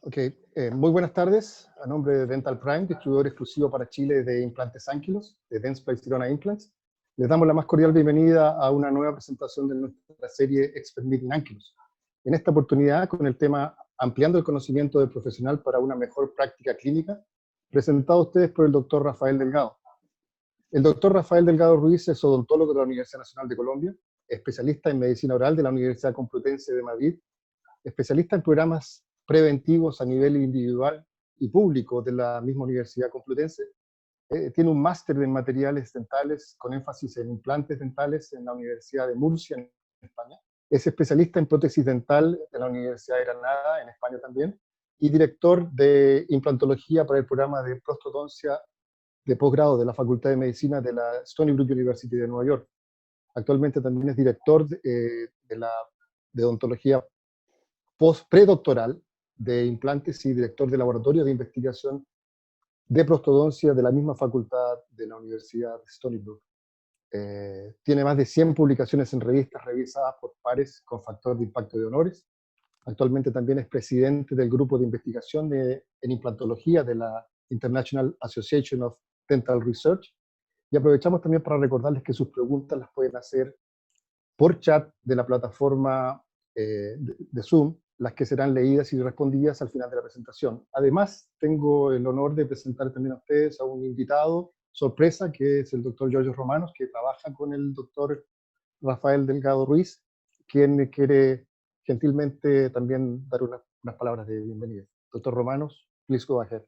Ok, muy buenas tardes. A nombre de Dental Prime, distribuidor exclusivo para Chile de implantes Ankylos, de Dentsply Sirona Implants, les damos la más cordial bienvenida a una nueva presentación de nuestra serie Expert Meeting Ankylos. En esta oportunidad, con el tema Ampliando el conocimiento del profesional para una mejor práctica clínica, presentado a ustedes por el doctor Rafael Delgado. El doctor Rafael Delgado Ruiz es odontólogo de la Universidad Nacional de Colombia, especialista en medicina oral de la Universidad Complutense de Madrid, especialista en programas preventivos a nivel individual y público de la misma Universidad Complutense. Tiene un máster en materiales dentales con énfasis en implantes dentales en la Universidad de Murcia, en España. Es especialista en prótesis dental de la Universidad de Granada, en España también, y director de implantología para el programa de prostodoncia de posgrado de la Facultad de Medicina de la Stony Brook University de Nueva York. Actualmente también es director de odontología predoctoral de implantes y director de laboratorio de investigación de prostodoncia de la misma facultad de la Universidad de Stony Brook. Tiene más de 100 publicaciones en revistas revisadas por pares con factor de impacto de honores. Actualmente también es presidente del grupo de investigación en implantología de la International Association of Dental Research. Y aprovechamos también para recordarles que sus preguntas las pueden hacer por chat de la plataforma de Zoom, las que serán leídas y respondidas al final de la presentación. Además, tengo el honor de presentar también a ustedes a un invitado sorpresa, que es el doctor Giorgio Romanos, que trabaja con el doctor Rafael Delgado Ruiz, quien quiere gentilmente también dar unas palabras de bienvenida. Doctor Romanos, please go ahead.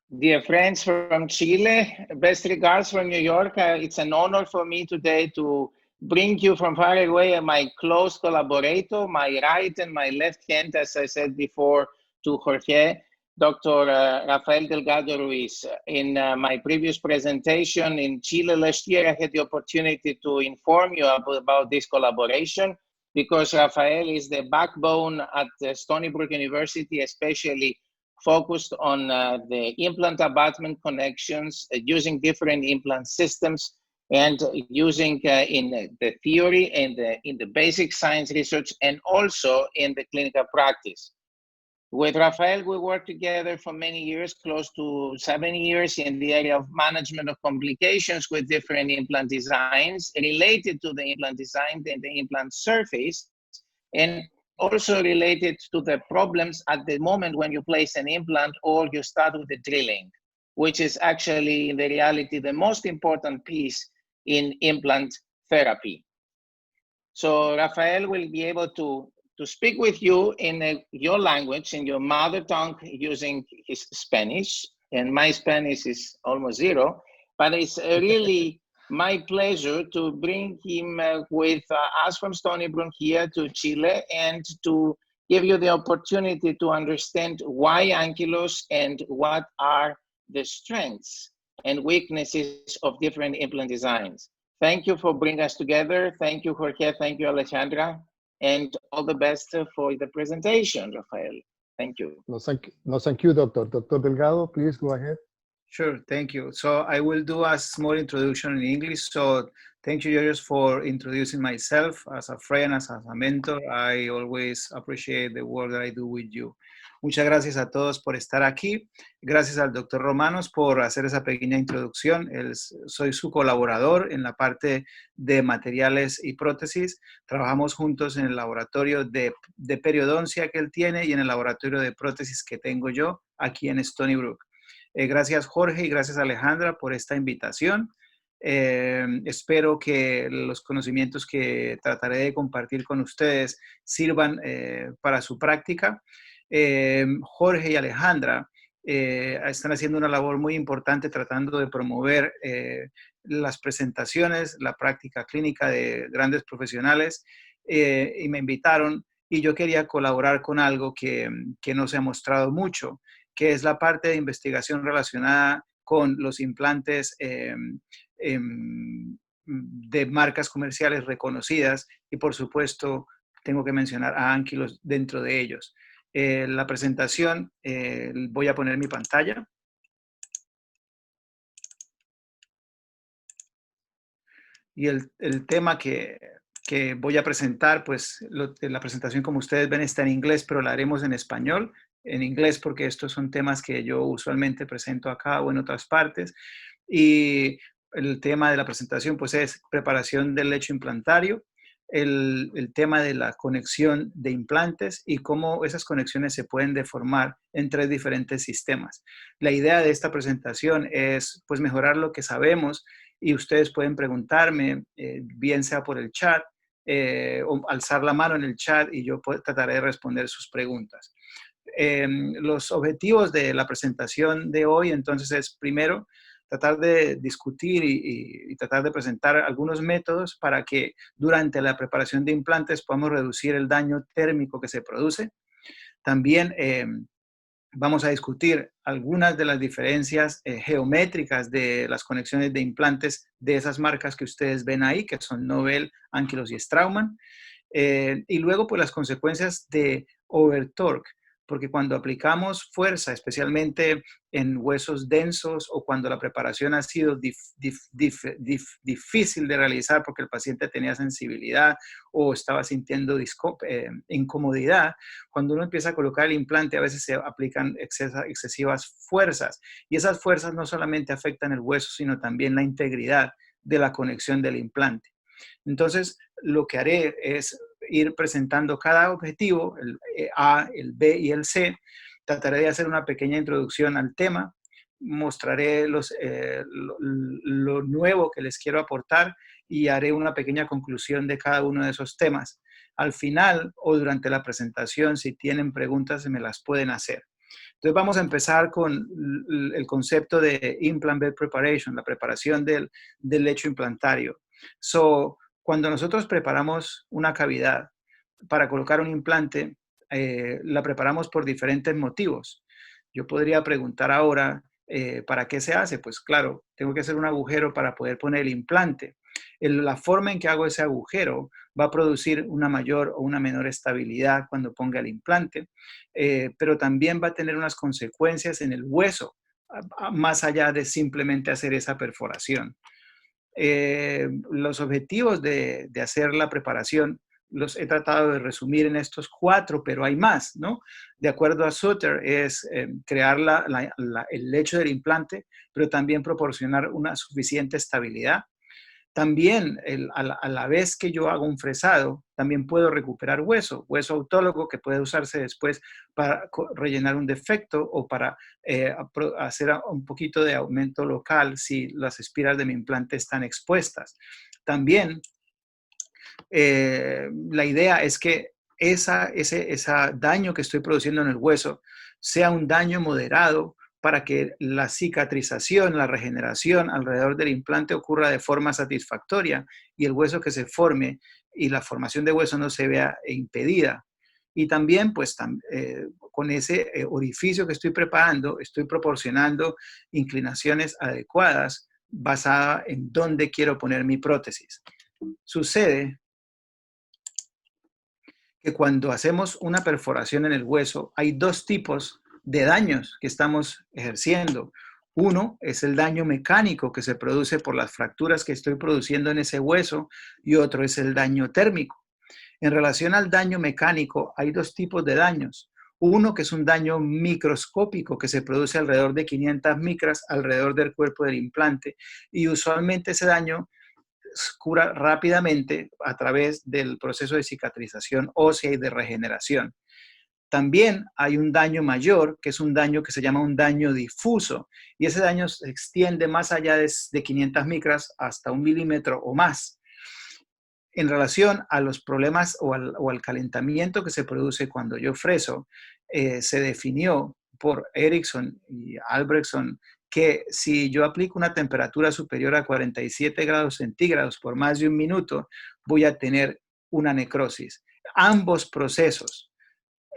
Dear friends from Chile, best regards from New York. It's an honor for me today to bring you from far away my close collaborator, my right and my left hand, as I said before, to Jorge, Dr. Rafael Delgado Ruiz. In my previous presentation in Chile last year, I had the opportunity to inform you about this collaboration because Rafael is the backbone at Stony Brook University, especially focused on the implant abutment connections, using different implant systems, and using in the theory and in the basic science research, and also in the clinical practice. With Rafael, we worked together for many years, close to 7 years, in the area of management of complications with different implant designs related to the implant design and the implant surface, and also related to the problems at the moment when you place an implant or you start with the drilling, which is actually in the reality the most important piece in implant therapy. So Rafael will be able to speak with you in your language, in your mother tongue, using his Spanish, and my Spanish is almost zero, but it's really my pleasure to bring him with us from Stony Brook here to Chile and to give you the opportunity to understand why Ankylos and what are the strengths and weaknesses of different implant designs. Thank you for bringing us together. Thank you, Jorge. Thank you, Alejandra. And all the best for the presentation, Rafael. Thank you. No, thank you, Doctor. Dr. Delgado, please go ahead. Sure, thank you. So I will do a small introduction in English. So thank you, George, for introducing myself as a friend, as a mentor. I always appreciate the work that I do with you. Muchas gracias a todos por estar aquí. Gracias al doctor Romanos por hacer esa pequeña introducción. Soy su colaborador en la parte de materiales y prótesis. Trabajamos juntos en el laboratorio de periodoncia que él tiene y en el laboratorio de prótesis que tengo yo aquí en Stony Brook. Gracias Jorge y gracias Alejandra por esta invitación. Espero que los conocimientos que trataré de compartir con ustedes sirvan para su práctica. Jorge y Alejandra están haciendo una labor muy importante tratando de promover las presentaciones, la práctica clínica de grandes profesionales y me invitaron y yo quería colaborar con algo que no se ha mostrado mucho, que es la parte de investigación relacionada con los implantes de marcas comerciales reconocidas y por supuesto tengo que mencionar a Ankylos dentro de ellos. La presentación, voy a poner mi pantalla. Y el tema que que voy a presentar, pues la presentación, como ustedes ven, está en inglés, pero la haremos en español. En inglés porque estos son temas que yo usualmente presento acá o en otras partes. Y el tema de la presentación pues es preparación del lecho implantario, el tema de la conexión de implantes y cómo esas conexiones se pueden deformar en 3 diferentes sistemas. La idea de esta presentación es pues mejorar lo que sabemos y ustedes pueden preguntarme, bien sea por el chat o alzar la mano en el chat y yo trataré de responder sus preguntas. Los objetivos de la presentación de hoy entonces es primero tratar de discutir y tratar de presentar algunos métodos para que durante la preparación de implantes podamos reducir el daño térmico que se produce. También vamos a discutir algunas de las diferencias geométricas de las conexiones de implantes de esas marcas que ustedes ven ahí, que son Nobel, Ankylos y Straumann. Y luego, pues, las consecuencias de overtorque, porque cuando aplicamos fuerza, especialmente en huesos densos o cuando la preparación ha sido difícil de realizar porque el paciente tenía sensibilidad o estaba sintiendo incomodidad, cuando uno empieza a colocar el implante, a veces se aplican excesivas fuerzas y esas fuerzas no solamente afectan el hueso, sino también la integridad de la conexión del implante. Entonces, lo que haré es ir presentando cada objetivo, el A, el B y el C. Trataré de hacer una pequeña introducción al tema, mostraré lo nuevo que les quiero aportar y haré una pequeña conclusión de cada uno de esos temas. Al final o durante la presentación, si tienen preguntas, me las pueden hacer. Entonces vamos a empezar con el concepto de implant bed preparation, la preparación del lecho implantario. Cuando nosotros preparamos una cavidad para colocar un implante, la preparamos por diferentes motivos. Yo podría preguntar ahora, ¿para qué se hace? Pues claro, tengo que hacer un agujero para poder poner el implante. La forma en que hago ese agujero va a producir una mayor o una menor estabilidad cuando ponga el implante, pero también va a tener unas consecuencias en el hueso, más allá de simplemente hacer esa perforación. Los objetivos de hacer la preparación los he tratado de resumir en estos 4, pero hay más, ¿no? De acuerdo a Sutter, es crear el lecho del implante, pero también proporcionar una suficiente estabilidad. También, a la vez que yo hago un fresado, también puedo recuperar hueso autólogo que puede usarse después para rellenar un defecto o para hacer un poquito de aumento local si las espiras de mi implante están expuestas. También, la idea es que ese daño que estoy produciendo en el hueso sea un daño moderado para que la cicatrización, la regeneración alrededor del implante ocurra de forma satisfactoria y el hueso que se forme y la formación de hueso no se vea impedida. Y también, pues, con ese orificio que estoy preparando, estoy proporcionando inclinaciones adecuadas basada en dónde quiero poner mi prótesis. Sucede que cuando hacemos una perforación en el hueso, hay 2 tipos de daños que estamos ejerciendo. Uno es el daño mecánico que se produce por las fracturas que estoy produciendo en ese hueso y otro es el daño térmico. En relación al daño mecánico, hay 2 tipos de daños. Uno que es un daño microscópico que se produce alrededor de 500 micras alrededor del cuerpo del implante y usualmente ese daño cura rápidamente a través del proceso de cicatrización ósea y de regeneración. También hay un daño mayor, que es un daño que se llama un daño difuso, y ese daño se extiende más allá de 500 micras hasta 1 milímetro o más. En relación a los problemas o al calentamiento que se produce cuando yo freso, se definió por Erickson y Albrechtson que si yo aplico una temperatura superior a 47 grados centígrados por más de 1 minuto, voy a tener una necrosis. Ambos procesos,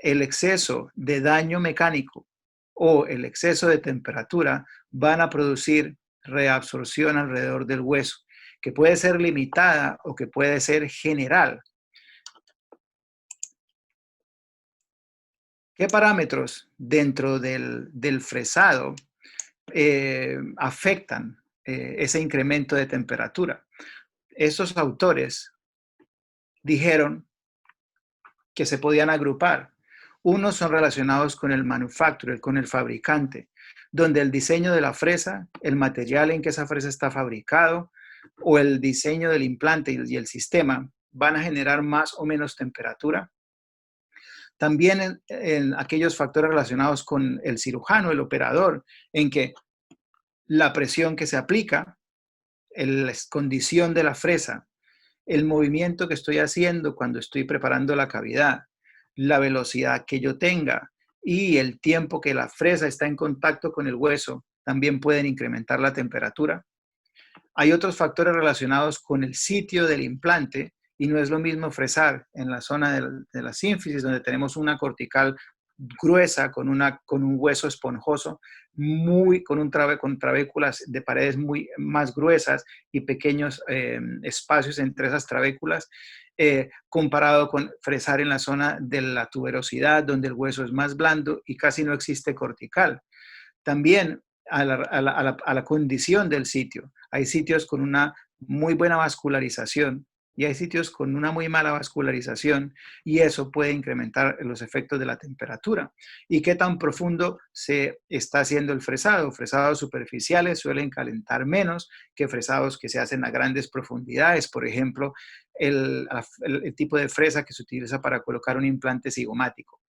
el exceso de daño mecánico o el exceso de temperatura, van a producir reabsorción alrededor del hueso, que puede ser limitada o que puede ser general. ¿Qué parámetros dentro del fresado afectan ese incremento de temperatura? Estos autores dijeron que se podían agrupar. Unos son relacionados con el manufacturer, con el fabricante, donde el diseño de la fresa, el material en que esa fresa está fabricado, o el diseño del implante y el sistema van a generar más o menos temperatura. También en aquellos factores relacionados con el cirujano, el operador, en que la presión que se aplica, la condición de la fresa, el movimiento que estoy haciendo cuando estoy preparando la cavidad, la velocidad que yo tenga y el tiempo que la fresa está en contacto con el hueso también pueden incrementar la temperatura. Hay otros factores relacionados con el sitio del implante y no es lo mismo fresar en la zona de la sínfisis, donde tenemos una cortical gruesa con un hueso esponjoso, con trabéculas de paredes muy más gruesas y pequeños espacios entre esas trabéculas, comparado con fresar en la zona de la tuberosidad, donde el hueso es más blando y casi no existe cortical. También a la condición del sitio. Hay sitios con una muy buena vascularización y hay sitios con una muy mala vascularización y eso puede incrementar los efectos de la temperatura. ¿Y qué tan profundo se está haciendo el fresado? Fresados superficiales suelen calentar menos que fresados que se hacen a grandes profundidades. Por ejemplo, el tipo de fresa que se utiliza para colocar un implante cigomático.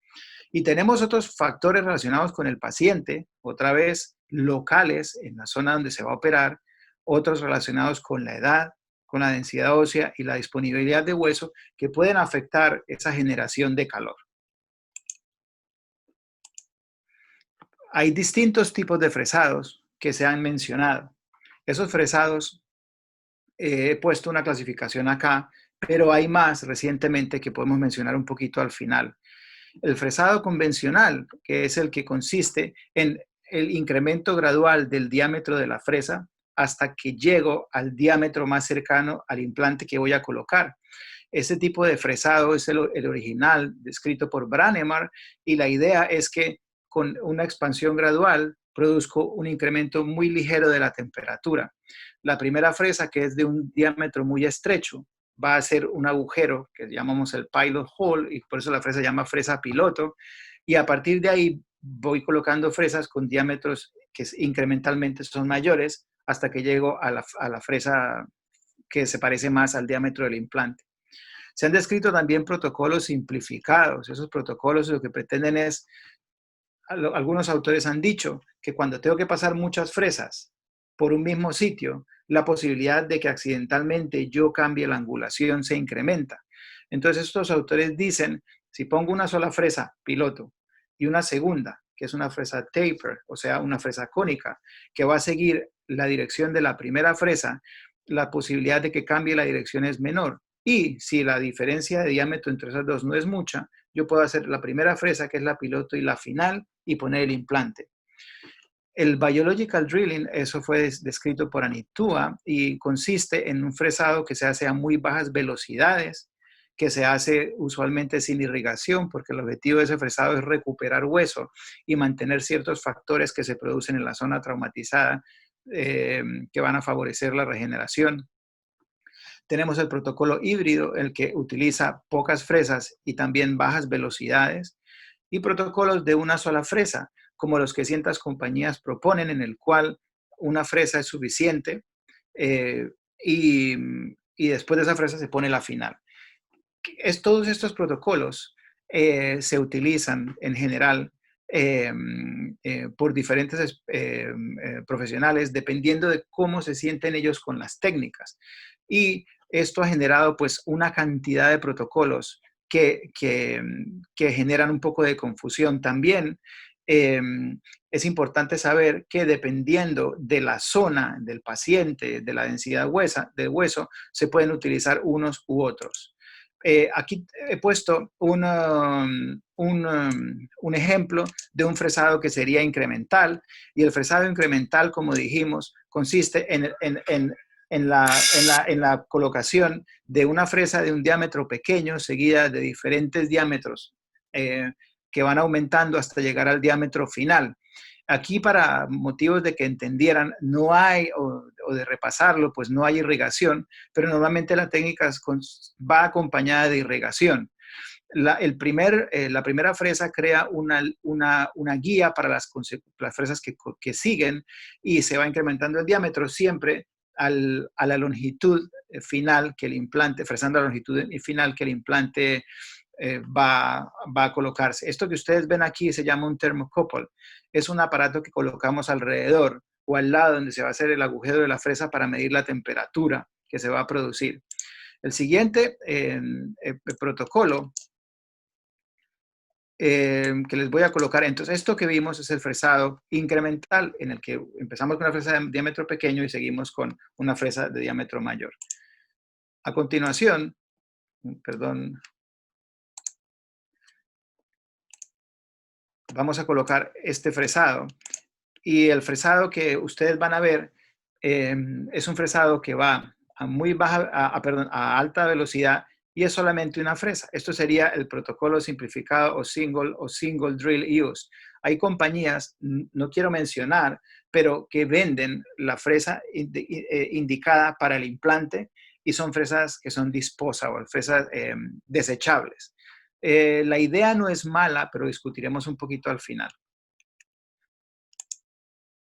Y tenemos otros factores relacionados con el paciente, otra vez locales en la zona donde se va a operar, otros relacionados con la edad, con la densidad ósea y la disponibilidad de hueso que pueden afectar esa generación de calor. Hay distintos tipos de fresados que se han mencionado. Esos fresados, he puesto una clasificación acá, pero hay más recientemente que podemos mencionar un poquito al final. El fresado convencional, que es el que consiste en el incremento gradual del diámetro de la fresa hasta que llego al diámetro más cercano al implante que voy a colocar. Ese tipo de fresado es el original descrito por Brånemark y la idea es que con una expansión gradual produzco un incremento muy ligero de la temperatura. La primera fresa, que es de un diámetro muy estrecho, va a ser un agujero que llamamos el pilot hole y por eso la fresa se llama fresa piloto y a partir de ahí voy colocando fresas con diámetros que incrementalmente son mayores hasta que llego a la fresa que se parece más al diámetro del implante. Se han descrito también protocolos simplificados. Esos protocolos lo que pretenden es, algunos autores han dicho que cuando tengo que pasar muchas fresas por un mismo sitio, la posibilidad de que accidentalmente yo cambie la angulación se incrementa. Entonces estos autores dicen, si pongo una sola fresa piloto y una segunda, que es una fresa taper, o sea, una fresa cónica, que va a seguir la dirección de la primera fresa, la posibilidad de que cambie la dirección es menor. Y si la diferencia de diámetro entre esas dos no es mucha, yo puedo hacer la primera fresa, que es la piloto, y la final, y poner el implante. El biological drilling, eso fue descrito por Anitua y consiste en un fresado que se hace a muy bajas velocidades, que se hace usualmente sin irrigación, porque el objetivo de ese fresado es recuperar hueso y mantener ciertos factores que se producen en la zona traumatizada que van a favorecer la regeneración. Tenemos el protocolo híbrido, el que utiliza pocas fresas y también bajas velocidades, y protocolos de una sola fresa, como los que ciertas compañías proponen, en el cual una fresa es suficiente y después de esa fresa se pone la final. Todos estos protocolos se utilizan en general por diferentes profesionales dependiendo de cómo se sienten ellos con las técnicas. Y esto ha generado pues una cantidad de protocolos que generan un poco de confusión. También es importante saber que dependiendo de la zona del paciente, de la densidad del hueso, se pueden utilizar unos u otros. Aquí he puesto un ejemplo de un fresado que sería incremental, y el fresado incremental, como dijimos, consiste en la colocación de una fresa de un diámetro pequeño seguida de diferentes diámetros que van aumentando hasta llegar al diámetro final. Aquí, para motivos de que entendieran, no hay, o de repasarlo, pues no hay irrigación, pero normalmente la técnica va acompañada de irrigación. La primera fresa crea una guía para las fresas que siguen, y se va incrementando el diámetro siempre a la longitud final que el implante, fresando la longitud final que el implante va a colocarse. Esto que ustedes ven aquí se llama un thermocouple. Es un aparato que colocamos alrededor o al lado donde se va a hacer el agujero de la fresa para medir la temperatura que se va a producir. El siguiente protocolo que les voy a colocar. Entonces, esto que vimos es el fresado incremental, en el que empezamos con una fresa de diámetro pequeño y seguimos con una fresa de diámetro mayor. A continuación, perdón, vamos a colocar este fresado. Y el fresado que ustedes van a ver es un fresado que va a muy baja, a alta velocidad, y es solamente una fresa. Esto sería el protocolo simplificado o single drill use. Hay compañías, no quiero mencionar, pero que venden la fresa indicada para el implante, y son fresas que son disposable, fresas desechables. La idea no es mala, pero discutiremos un poquito al final.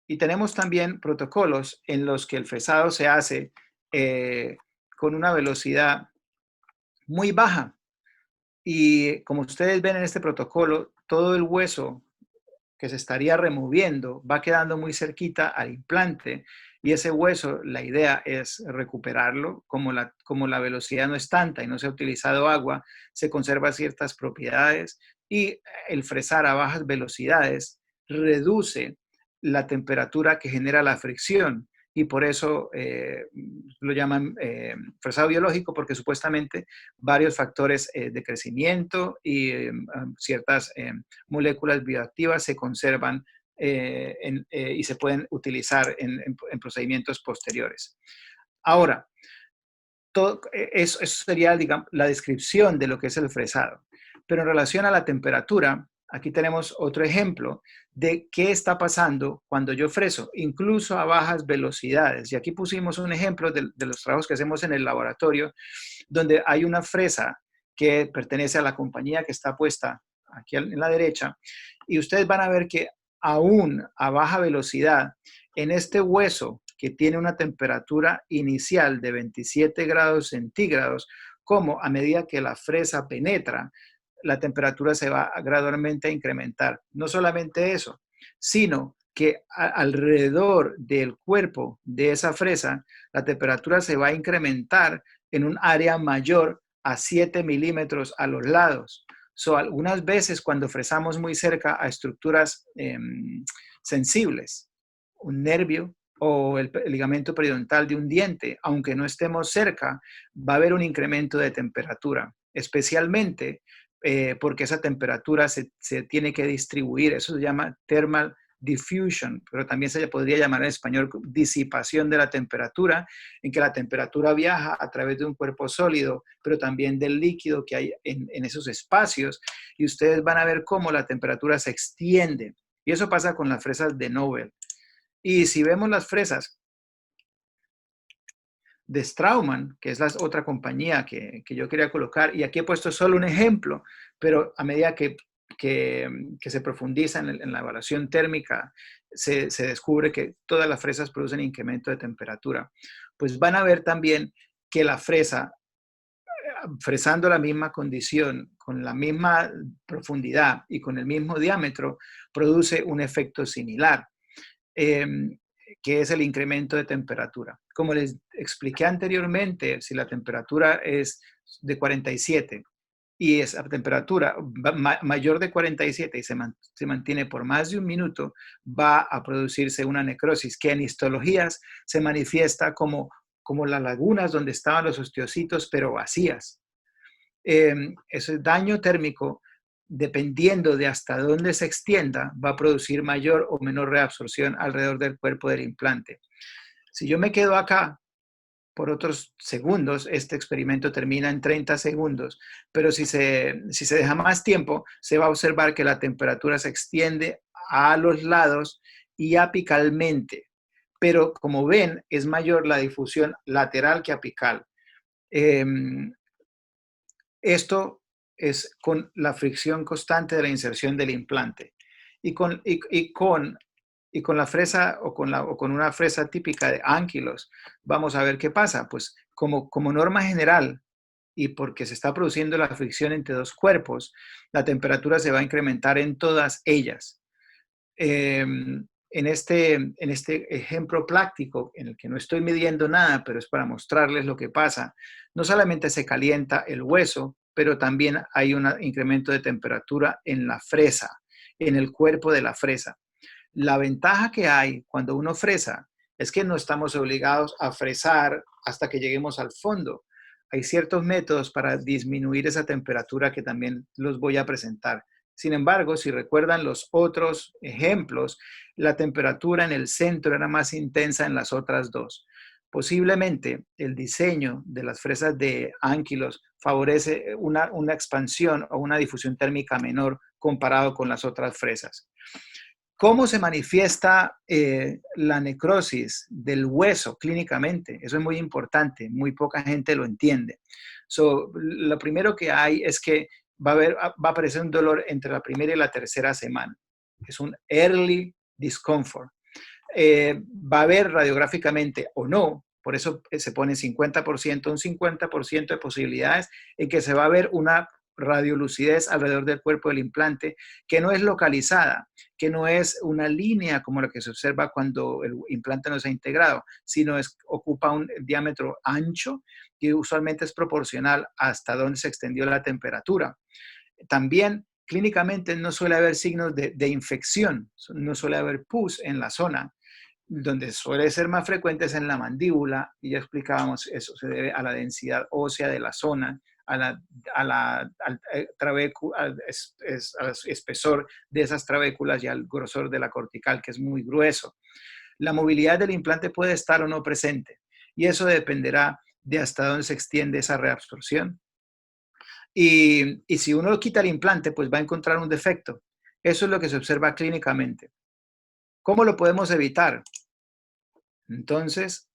Y tenemos también protocolos en los que el fresado se hace con una velocidad muy baja. Y como ustedes ven en este protocolo, todo el hueso que se estaría removiendo va quedando muy cerquita al implante, y ese hueso, la idea es recuperarlo. Como la velocidad no es tanta y no se ha utilizado agua, se conservan ciertas propiedades, y el fresar a bajas velocidades reduce la temperatura que genera la fricción, y por eso lo llaman fresado biológico, porque supuestamente varios factores de crecimiento y ciertas moléculas bioactivas se conservan y se pueden utilizar en procedimientos posteriores. Ahora, eso sería, digamos, la descripción de lo que es el fresado. Pero en relación a la temperatura, aquí tenemos otro ejemplo de qué está pasando cuando yo freso, incluso a bajas velocidades. Y aquí pusimos un ejemplo de los trabajos que hacemos en el laboratorio, donde hay una fresa que pertenece a la compañía que está puesta aquí en la derecha, y ustedes van a ver que aún a baja velocidad, en este hueso que tiene una temperatura inicial de 27 grados centígrados, como a medida que la fresa penetra, la temperatura se va gradualmente a incrementar. No solamente eso, sino que alrededor del cuerpo de esa fresa, la temperatura se va a incrementar en un área mayor a 7 milímetros a los lados. Algunas veces cuando fresamos muy cerca a estructuras sensibles, un nervio o el ligamento periodontal de un diente, aunque no estemos cerca, va a haber un incremento de temperatura, especialmente porque esa temperatura se tiene que distribuir. Eso se llama thermal diffusion, pero también se podría llamar en español disipación de la temperatura, en que la temperatura viaja a través de un cuerpo sólido, pero también del líquido que hay en esos espacios, y ustedes van a ver cómo la temperatura se extiende. Y eso pasa con las fresas de Nobel. Y si vemos las fresas de Straumann, que es la otra compañía que yo quería colocar, y aquí he puesto solo un ejemplo, pero a medida que se profundiza en la evaluación térmica, se descubre que todas las fresas producen incremento de temperatura. Pues van a ver también que la fresa, fresando la misma condición, con la misma profundidad y con el mismo diámetro, produce un efecto similar, que es el incremento de temperatura. Como les expliqué anteriormente, si la temperatura es de 47 y esa temperatura mayor de 47 y se mantiene por más de un minuto, va a producirse una necrosis, que en histologías se manifiesta como las lagunas donde estaban los osteocitos, pero vacías. Ese daño térmico, dependiendo de hasta dónde se extienda, va a producir mayor o menor reabsorción alrededor del cuerpo del implante. Si yo me quedo acá por otros segundos, este experimento termina en 30 segundos, pero si se deja más tiempo, se va a observar que la temperatura se extiende a los lados y apicalmente. Pero como ven, es mayor la difusión lateral que apical. Esto es con la fricción constante de la inserción del implante. Y con la fresa o con una fresa típica de Ankylos, vamos a ver qué pasa. Pues como norma general, y porque se está produciendo la fricción entre dos cuerpos, la temperatura se va a incrementar en todas ellas. En este ejemplo práctico, en el que no estoy midiendo nada, pero es para mostrarles lo que pasa, no solamente se calienta el hueso, pero también hay un incremento de temperatura en la fresa, en el cuerpo de la fresa. La ventaja que hay cuando uno fresa es que no estamos obligados a fresar hasta que lleguemos al fondo. Hay ciertos métodos para disminuir esa temperatura que también los voy a presentar. Sin embargo, si recuerdan los otros ejemplos, la temperatura en el centro era más intensa en las otras dos. Posiblemente el diseño de las fresas de Ankylos favorece una expansión o una difusión térmica menor comparado con las otras fresas. ¿Cómo se manifiesta la necrosis del hueso clínicamente? Eso es muy importante, muy poca gente lo entiende. Lo primero que hay es que va a aparecer un dolor entre la primera y la tercera semana. Es un early discomfort. Va a haber radiográficamente o no, por eso se pone 50%, un 50% de posibilidades en que se va a ver una radiolucidez alrededor del cuerpo del implante que no es localizada, que no es una línea como la que se observa cuando el implante no se ha integrado, sino ocupa un diámetro ancho que usualmente es proporcional hasta donde se extendió la temperatura. También clínicamente no suele haber signos de infección, no suele haber pus en la zona. Donde suele ser más frecuente es en la mandíbula, y ya explicábamos, eso se debe a la densidad ósea de la zona, al espesor de esas trabéculas y al grosor de la cortical, que es muy grueso. La movilidad del implante puede estar o no presente, y eso dependerá de hasta dónde se extiende esa reabsorción. Y si uno quita el implante, pues va a encontrar un defecto. Eso es lo que se observa clínicamente. ¿Cómo lo podemos evitar? Entonces,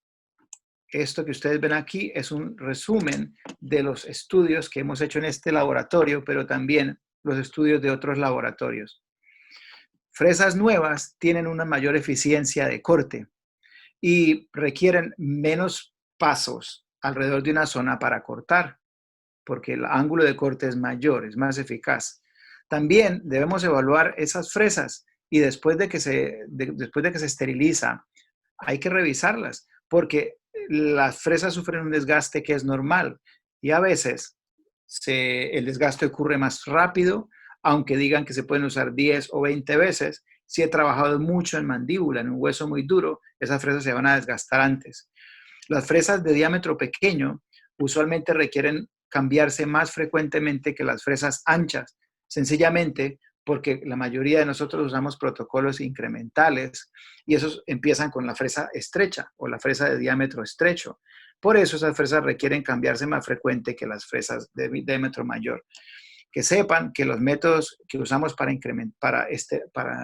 esto que ustedes ven aquí es un resumen de los estudios que hemos hecho en este laboratorio, pero también los estudios de otros laboratorios. Fresas nuevas tienen una mayor eficiencia de corte y requieren menos pasos alrededor de una zona para cortar, porque el ángulo de corte es mayor, es más eficaz. También debemos evaluar esas fresas y después de que se esteriliza, hay que revisarlas, porque las fresas sufren un desgaste que es normal y a veces el desgaste ocurre más rápido, aunque digan que se pueden usar 10 o 20 veces. Si he trabajado mucho en mandíbula, en un hueso muy duro, esas fresas se van a desgastar antes. Las fresas de diámetro pequeño usualmente requieren cambiarse más frecuentemente que las fresas anchas, sencillamente porque la mayoría de nosotros usamos protocolos incrementales y esos empiezan con la fresa estrecha o la fresa de diámetro estrecho. Por eso esas fresas requieren cambiarse más frecuente que las fresas de diámetro mayor. Que sepan que los métodos que usamos para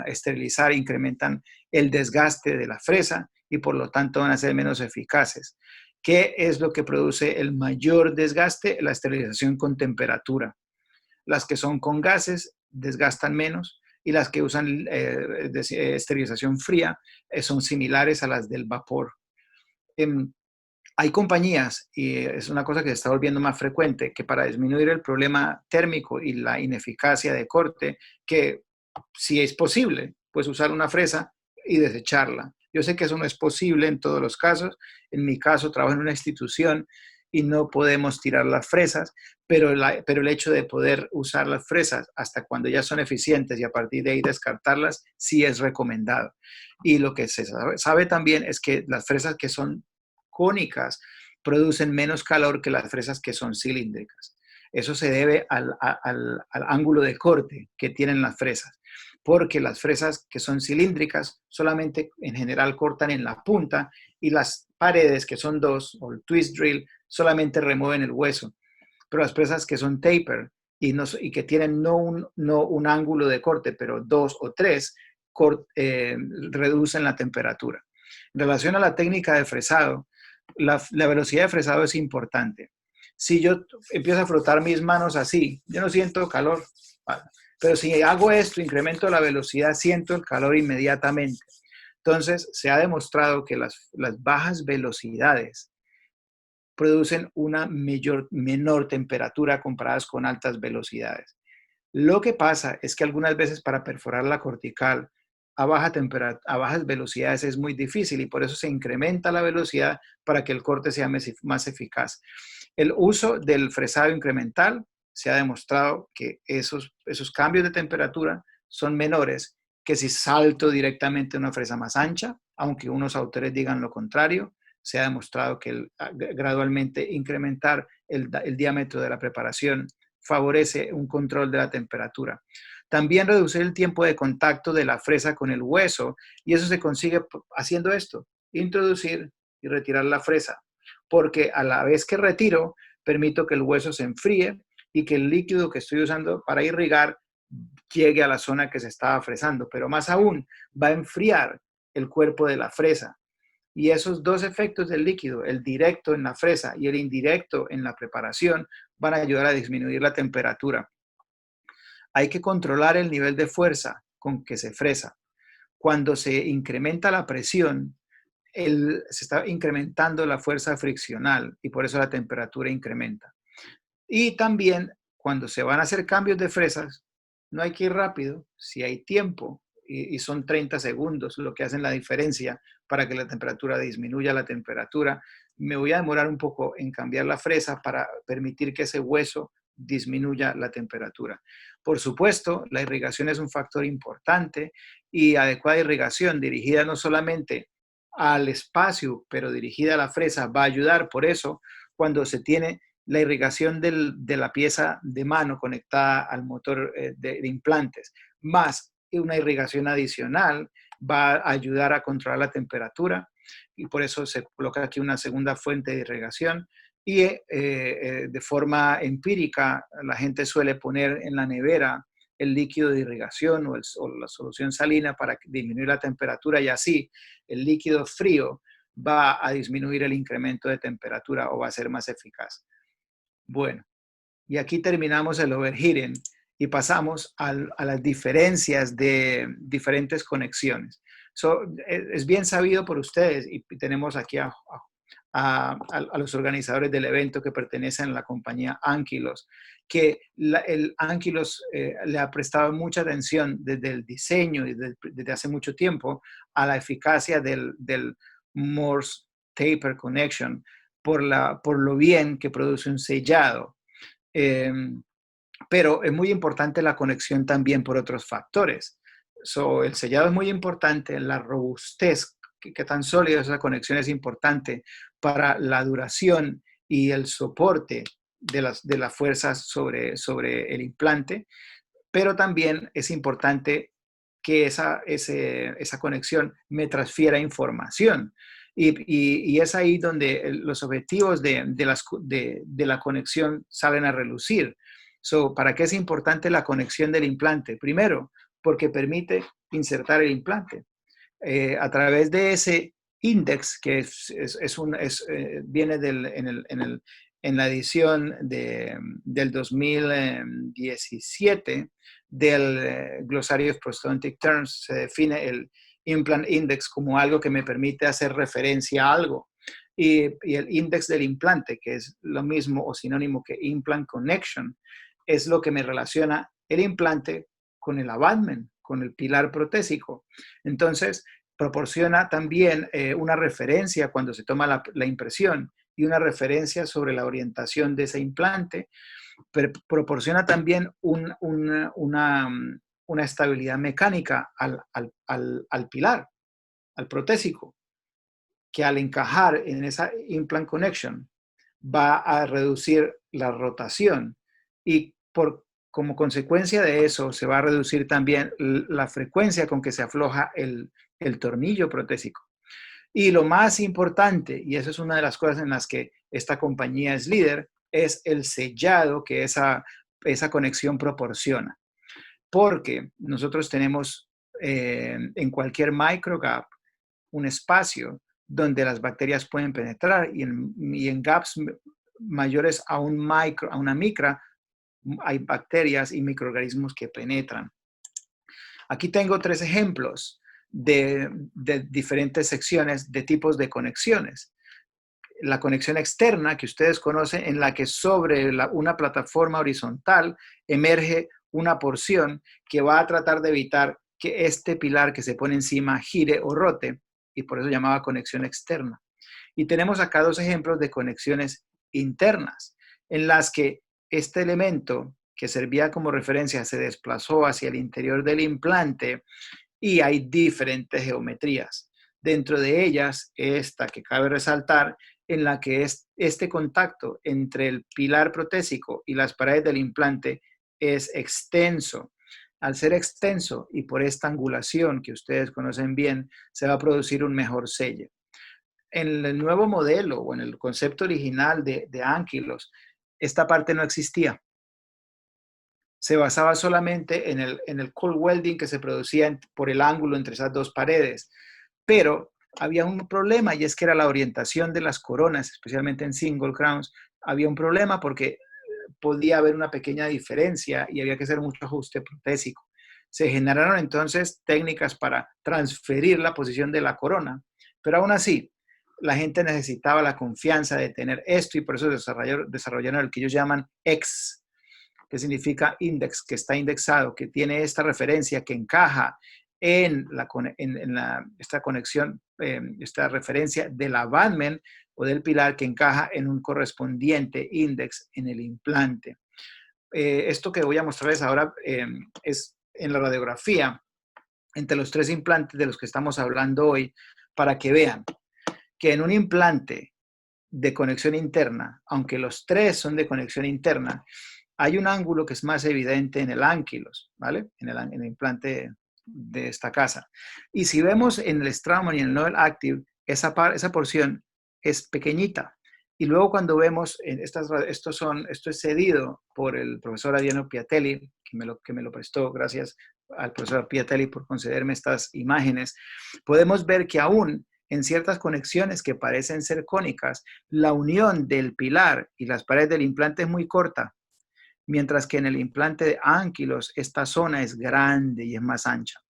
esterilizar incrementan el desgaste de la fresa y por lo tanto van a ser menos eficaces. ¿Qué es lo que produce el mayor desgaste? La esterilización con temperatura. Las que son con gases desgastan menos y las que usan esterilización fría son similares a las del vapor. Hay compañías, y es una cosa que se está volviendo más frecuente, que para disminuir el problema térmico y la ineficacia de corte, que si es posible, pues usar una fresa y desecharla. Yo sé que eso no es posible en todos los casos. En mi caso, trabajo en una institución y no podemos tirar las fresas, pero el hecho de poder usar las fresas hasta cuando ya son eficientes y a partir de ahí descartarlas, sí es recomendado. Y lo que se sabe también es que las fresas que son cónicas producen menos calor que las fresas que son cilíndricas. Eso se debe al ángulo de corte que tienen las fresas, porque las fresas que son cilíndricas solamente en general cortan en la punta y las paredes que son 2 o el twist drill solamente remueven el hueso. Pero las fresas que son taper y que tienen no un ángulo de corte, pero 2 o 3, reducen la temperatura. En relación a la técnica de fresado, la velocidad de fresado es importante. Si yo empiezo a frotar mis manos así, yo no siento calor, ¿vale? Pero si hago esto, incremento la velocidad, siento el calor inmediatamente. Entonces, se ha demostrado que las bajas velocidades producen una menor temperatura comparadas con altas velocidades. Lo que pasa es que algunas veces para perforar la cortical a bajas velocidades es muy difícil y por eso se incrementa la velocidad para que el corte sea más eficaz. El uso del fresado incremental se ha demostrado que esos cambios de temperatura son menores que si salto directamente a una fresa más ancha, aunque unos autores digan lo contrario. Se ha demostrado que gradualmente incrementar el diámetro de la preparación favorece un control de la temperatura. También reducir el tiempo de contacto de la fresa con el hueso, y eso se consigue haciendo esto: introducir y retirar la fresa, porque a la vez que retiro, permito que el hueso se enfríe y que el líquido que estoy usando para irrigar llegue a la zona que se estaba fresando, pero más aún va a enfriar el cuerpo de la fresa. Y esos dos efectos del líquido, el directo en la fresa y el indirecto en la preparación, van a ayudar a disminuir la temperatura. Hay que controlar el nivel de fuerza con que se fresa. Cuando se incrementa la presión, se está incrementando la fuerza friccional y por eso la temperatura incrementa. Y también cuando se van a hacer cambios de fresas, no hay que ir rápido, si hay tiempo, y son 30 segundos lo que hacen la diferencia para que la temperatura disminuya la temperatura. Me voy a demorar un poco en cambiar la fresa para permitir que ese hueso disminuya la temperatura. Por supuesto, la irrigación es un factor importante y adecuada irrigación dirigida no solamente al espacio, pero dirigida a la fresa va a ayudar. Por eso, cuando se tiene la irrigación de la pieza de mano conectada al motor de implantes, más una irrigación adicional, va a ayudar a controlar la temperatura y por eso se coloca aquí una segunda fuente de irrigación. Y de forma empírica, la gente suele poner en la nevera el líquido de irrigación o la solución salina para disminuir la temperatura, y así el líquido frío va a disminuir el incremento de temperatura o va a ser más eficaz. Bueno, y aquí terminamos el overheating y pasamos a las diferencias de diferentes conexiones. Es bien sabido por ustedes, y tenemos aquí a los organizadores del evento que pertenecen a la compañía Ankylos, que el Ankylos le ha prestado mucha atención desde el diseño y desde hace mucho tiempo a la eficacia del Morse Taper Connection por lo bien que produce un sellado. Pero es muy importante la conexión también por otros factores. El sellado es muy importante, la robustez, que tan sólida es esa conexión, es importante para la duración y el soporte de las fuerzas sobre el implante, pero también es importante que esa conexión me transfiera información. Y es ahí donde los objetivos de la conexión salen a relucir. ¿Para qué es importante la conexión del implante? Primero, porque permite insertar el implante. A través de ese index, que viene en la edición del 2017 del Glossary of Prosthodontic Terms, se define el Implant Index como algo que me permite hacer referencia a algo. Y el index del implante, que es lo mismo o sinónimo que Implant Connection, es lo que me relaciona el implante con el abutment, con el pilar protésico. Entonces, proporciona también una referencia cuando se toma la impresión y una referencia sobre la orientación de ese implante. Pero proporciona también una estabilidad mecánica al pilar, al protésico, que al encajar en esa implant connection va a reducir la rotación y como consecuencia de eso se va a reducir también la frecuencia con que se afloja el tornillo protésico. Y lo más importante, y eso es una de las cosas en las que esta compañía es líder, es el sellado que esa conexión proporciona. Porque nosotros tenemos en cualquier microgap un espacio donde las bacterias pueden penetrar y en gaps mayores a una micra hay bacterias y microorganismos que penetran. Aquí tengo 3 ejemplos de diferentes secciones de tipos de conexiones. La conexión externa que ustedes conocen, en la que sobre una plataforma horizontal emerge una porción que va a tratar de evitar que este pilar que se pone encima gire o rote, y por eso llamaba conexión externa. Y tenemos acá 2 ejemplos de conexiones internas, en las que este elemento que servía como referencia se desplazó hacia el interior del implante y hay diferentes geometrías. Dentro de ellas, esta que cabe resaltar, en la que este contacto entre el pilar protésico y las paredes del implante es extenso. Al ser extenso y por esta angulación que ustedes conocen bien, se va a producir un mejor sello. En el nuevo modelo o en el concepto original de Ankylos, esta parte no existía. Se basaba solamente en el cold welding que se producía por el ángulo entre esas 2 paredes. Pero había un problema y es que era la orientación de las coronas, especialmente en single crowns. Había un problema porque podía haber una pequeña diferencia y había que hacer mucho ajuste protésico. Se generaron entonces técnicas para transferir la posición de la corona, pero aún así, la gente necesitaba la confianza de tener esto y por eso desarrollaron el que ellos llaman X, que significa index, que está indexado, que tiene esta referencia que encaja en esta conexión, esta referencia del abutment o del pilar que encaja en un correspondiente index en el implante. Esto que voy a mostrarles ahora es en la radiografía entre los 3 implantes de los que estamos hablando hoy, para que vean que en un implante de conexión interna, aunque los 3 son de conexión interna, hay un ángulo que es más evidente en el Ankylos, ¿vale? En el implante de esta casa. Y si vemos en el Straumann y en el Nobel Active, esa porción es pequeñita. Y luego cuando vemos, esto es cedido por el profesor Adriano Piatelli, que me lo prestó, gracias al profesor Piatelli por concederme estas imágenes, podemos ver que aún en ciertas conexiones que parecen ser cónicas, la unión del pilar y las paredes del implante es muy corta, mientras que en el implante de Ankylos esta zona es grande y es más ancha.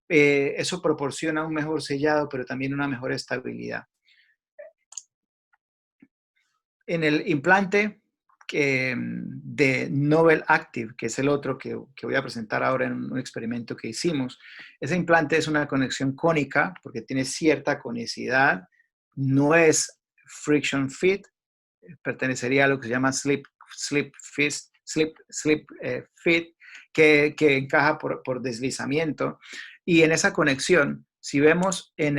Eso proporciona un mejor sellado, pero también una mejor estabilidad. En el implante de Nobel Active, que es el otro que voy a presentar ahora en un experimento que hicimos, ese implante es una conexión cónica porque tiene cierta conicidad, no es friction fit, pertenecería a lo que se llama slip fit, que encaja por deslizamiento. Y en esa conexión, si vemos en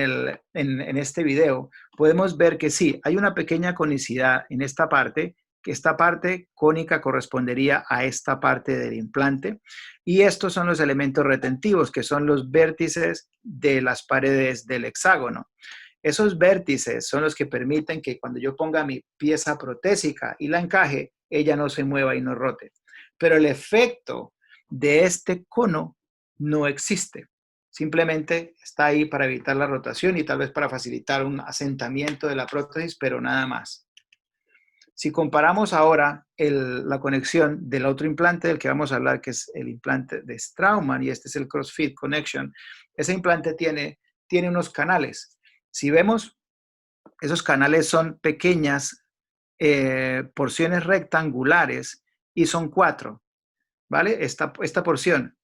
este video, podemos ver que sí, hay una pequeña conicidad en esta parte, que esta parte cónica correspondería a esta parte del implante. Y estos son los elementos retentivos, que son los vértices de las paredes del hexágono. Esos vértices son los que permiten que cuando yo ponga mi pieza protésica y la encaje, ella no se mueva y no rote. Pero el efecto de este cono no existe. Simplemente está ahí para evitar la rotación y tal vez para facilitar un asentamiento de la prótesis, pero nada más. Si comparamos ahora la conexión del otro implante del que vamos a hablar, que es el implante de Straumann, y este es el CrossFit Connection, ese implante tiene unos canales. Si vemos, esos canales son pequeñas porciones rectangulares y son 4, ¿vale? Esta porción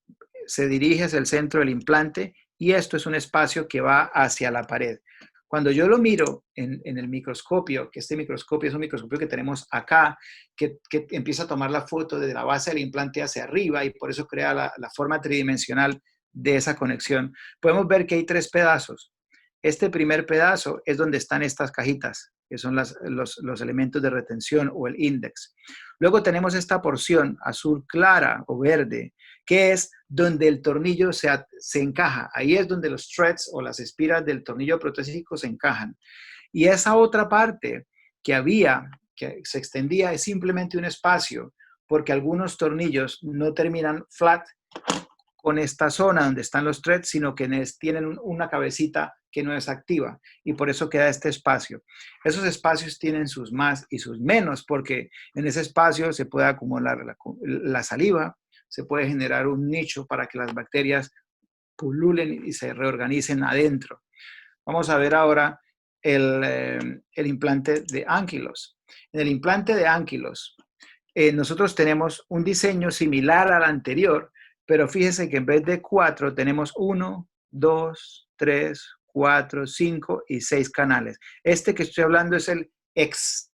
se dirige hacia el centro del implante y esto es un espacio que va hacia la pared. Cuando yo lo miro en el microscopio, que este microscopio es un microscopio que tenemos acá, que empieza a tomar la foto desde la base del implante hacia arriba y por eso crea la forma tridimensional de esa conexión, podemos ver que hay 3 pedazos. Este primer pedazo es donde están estas cajitas, que son los elementos de retención o el index. Luego tenemos esta porción azul clara o verde, que es donde el tornillo se encaja. Ahí es donde los threads o las espiras del tornillo protésico se encajan. Y esa otra parte que se extendía, es simplemente un espacio, porque algunos tornillos no terminan flat con esta zona donde están los threads, sino que tienen una cabecita que no es activa y por eso queda este espacio. Esos espacios tienen sus más y sus menos porque en ese espacio se puede acumular la saliva, se puede generar un nicho para que las bacterias pululen y se reorganicen adentro. Vamos a ver ahora el implante de Ankylos. En el implante de Ankylos, nosotros tenemos un diseño similar al anterior, pero fíjese que en vez de 4 tenemos 1, 2, 3, 4, 5 y 6 canales. Este que estoy hablando es el X,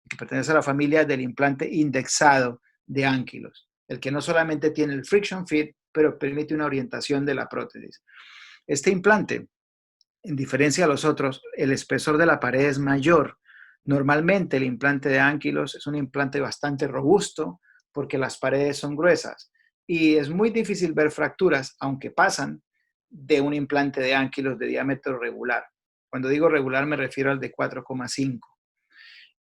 que pertenece a la familia del implante indexado de Ankylos, el que no solamente tiene el friction fit, pero permite una orientación de la prótesis. Este implante, en diferencia a los otros, el espesor de la pared es mayor. Normalmente el implante de Ankylos es un implante bastante robusto porque las paredes son gruesas y es muy difícil ver fracturas, aunque pasan, de un implante de Ankylos de diámetro regular. Cuando digo regular me refiero al de 4,5.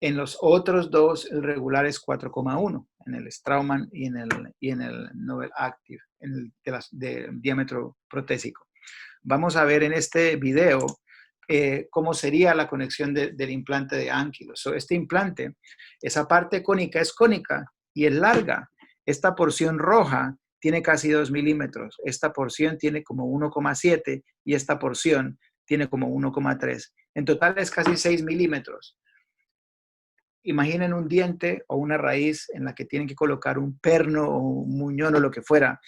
En los otros dos, el regular es 4,1, en el Straumann y en el Nobel Active, en el de diámetro protésico. Vamos a ver en este video cómo sería la conexión del implante de Ankylos. Este implante, esa parte cónica es cónica y es larga. Esta porción roja tiene casi 2 milímetros. Esta porción tiene como 1,7 y esta porción tiene como 1,3. En total es casi 6 milímetros. Imaginen un diente o una raíz en la que tienen que colocar un perno o un muñón o lo que fuera,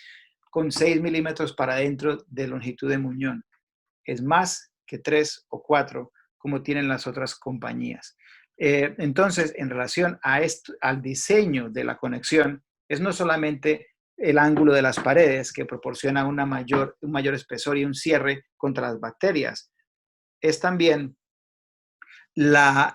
con 6 milímetros para adentro de longitud de muñón. Es más que 3 o 4 como tienen las otras compañías. Entonces, en relación a al diseño de la conexión, es no solamente el ángulo de las paredes que proporciona un mayor espesor y un cierre contra las bacterias, es también la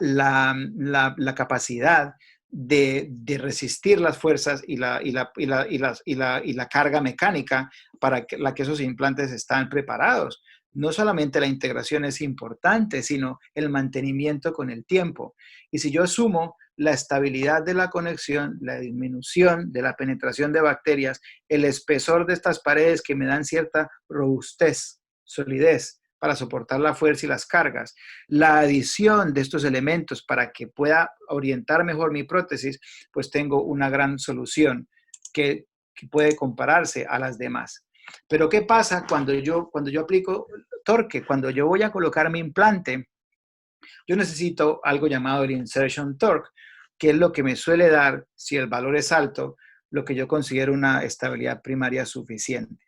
capacidad de resistir las fuerzas y la carga mecánica para la que esos implantes están preparados. No solamente la integración es importante, sino el mantenimiento con el tiempo. Y si yo sumo la estabilidad de la conexión, la disminución de la penetración de bacterias, el espesor de estas paredes que me dan cierta robustez, solidez, para soportar la fuerza y las cargas, la adición de estos elementos para que pueda orientar mejor mi prótesis, pues tengo una gran solución que puede compararse a las demás. Pero ¿qué pasa cuando yo aplico torque? Cuando yo voy a colocar mi implante, yo necesito algo llamado el insertion torque, que es lo que me suele dar, si el valor es alto, lo que yo considero una estabilidad primaria suficiente.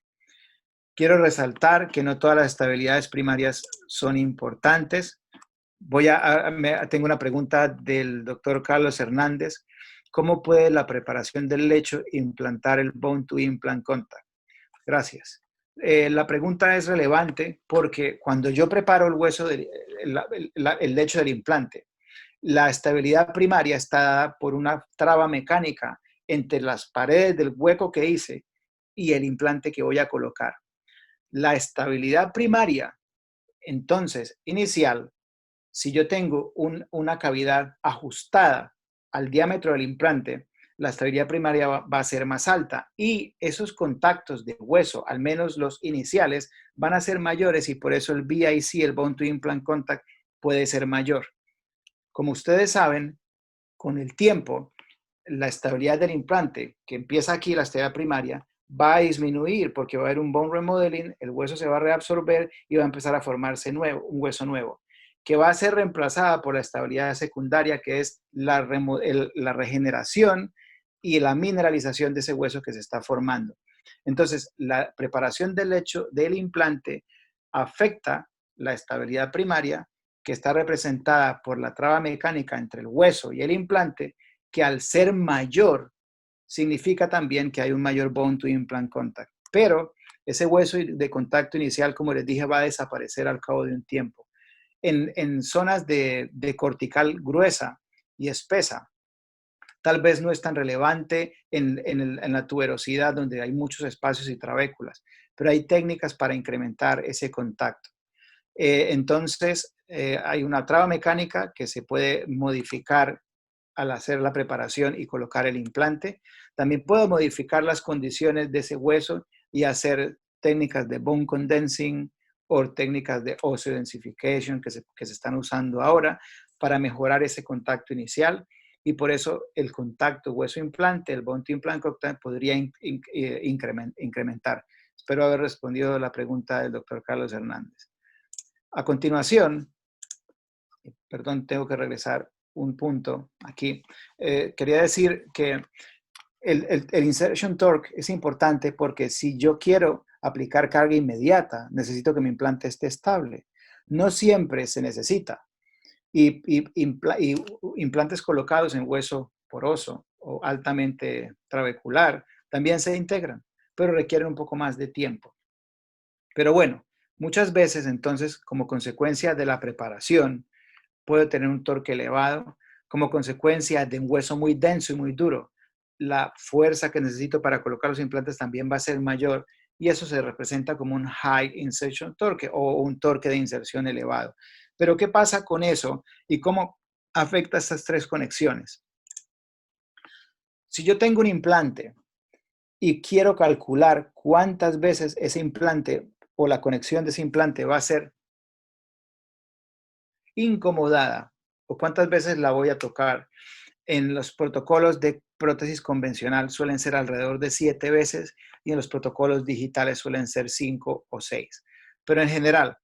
Quiero resaltar que no todas las estabilidades primarias son importantes. Tengo una pregunta del doctor Carlos Hernández. ¿Cómo puede la preparación del lecho implantar el Bone to Implant Contact? Gracias. La pregunta es relevante porque cuando yo preparo el hueso, el lecho del implante, la estabilidad primaria está dada por una traba mecánica entre las paredes del hueco que hice y el implante que voy a colocar. La estabilidad primaria, entonces, inicial, si yo tengo una cavidad ajustada al diámetro del implante, la estabilidad primaria va a ser más alta y esos contactos de hueso, al menos los iniciales, van a ser mayores y por eso el BIC, el Bone to Implant Contact, puede ser mayor. Como ustedes saben, con el tiempo, la estabilidad del implante, que empieza aquí, la estabilidad primaria, va a disminuir porque va a haber un bone remodeling, el hueso se va a reabsorber y va a empezar a formarse un hueso nuevo, que va a ser reemplazada por la estabilidad secundaria, que es la regeneración y la mineralización de ese hueso que se está formando. Entonces, la preparación del lecho del implante afecta la estabilidad primaria, que está representada por la traba mecánica entre el hueso y el implante, que al ser mayor, significa también que hay un mayor bone to implant contact. Pero ese hueso de contacto inicial, como les dije, va a desaparecer al cabo de un tiempo. En zonas de cortical gruesa y espesa, tal vez no es tan relevante en la tuberosidad donde hay muchos espacios y trabéculas, pero hay técnicas para incrementar ese contacto. Entonces, hay una traba mecánica que se puede modificar al hacer la preparación y colocar el implante. También puedo modificar las condiciones de ese hueso y hacer técnicas de bone condensing o técnicas de osteodensification que se están usando ahora para mejorar ese contacto inicial. Y por eso el contacto hueso-implante, el bone-to-implant podría incrementar. Espero haber respondido a la pregunta del doctor Carlos Hernández. A continuación, perdón, tengo que regresar un punto aquí. Quería decir que el insertion torque es importante porque si yo quiero aplicar carga inmediata, necesito que mi implante esté estable. No siempre se necesita. Y implantes colocados en hueso poroso o altamente trabecular también se integran, pero requieren un poco más de tiempo. Pero bueno, muchas veces entonces, como consecuencia de la preparación, puedo tener un torque elevado, como consecuencia de un hueso muy denso y muy duro. La fuerza que necesito para colocar los implantes también va a ser mayor y eso se representa como un high insertion torque o un torque de inserción elevado. Pero ¿qué pasa con eso y cómo afecta estas tres conexiones? Si yo tengo un implante y quiero calcular cuántas veces ese implante o la conexión de ese implante va a ser incomodada o cuántas veces la voy a tocar, en los protocolos de prótesis convencional suelen ser alrededor de 7 veces y en los protocolos digitales suelen ser 5 o 6. Pero en general,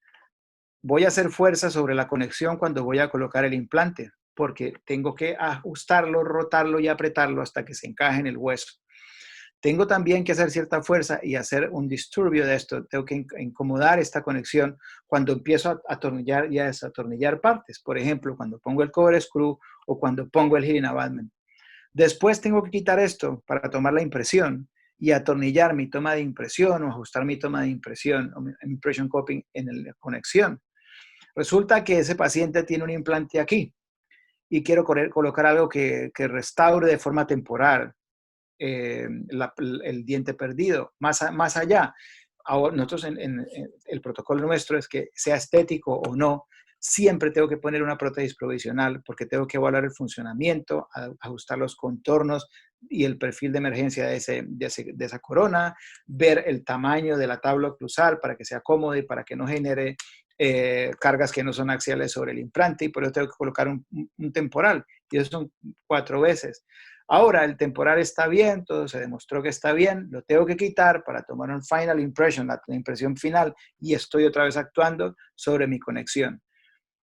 voy a hacer fuerza sobre la conexión cuando voy a colocar el implante, porque tengo que ajustarlo, rotarlo y apretarlo hasta que se encaje en el hueso. Tengo también que hacer cierta fuerza y hacer un disturbio de esto. Tengo que incomodar esta conexión cuando empiezo a atornillar y a desatornillar partes. Por ejemplo, cuando pongo el cover screw o cuando pongo el heating abutment. Después tengo que quitar esto para tomar la impresión y atornillar mi toma de impresión o ajustar mi toma de impresión o mi impression cupping en la conexión. Resulta que ese paciente tiene un implante aquí y quiero colocar algo que restaure de forma temporal el diente perdido. Más allá, ahora nosotros en el protocolo nuestro es que sea estético o no, siempre tengo que poner una prótesis provisional porque tengo que evaluar el funcionamiento, ajustar los contornos y el perfil de emergencia de esa corona, ver el tamaño de la tabla oclusal para que sea cómodo y para que no genere cargas que no son axiales sobre el implante, y por eso tengo que colocar un temporal, y eso son 4 veces. Ahora el temporal está bien, todo se demostró que está bien, lo tengo que quitar para tomar un final impression, la impresión final, y estoy otra vez actuando sobre mi conexión.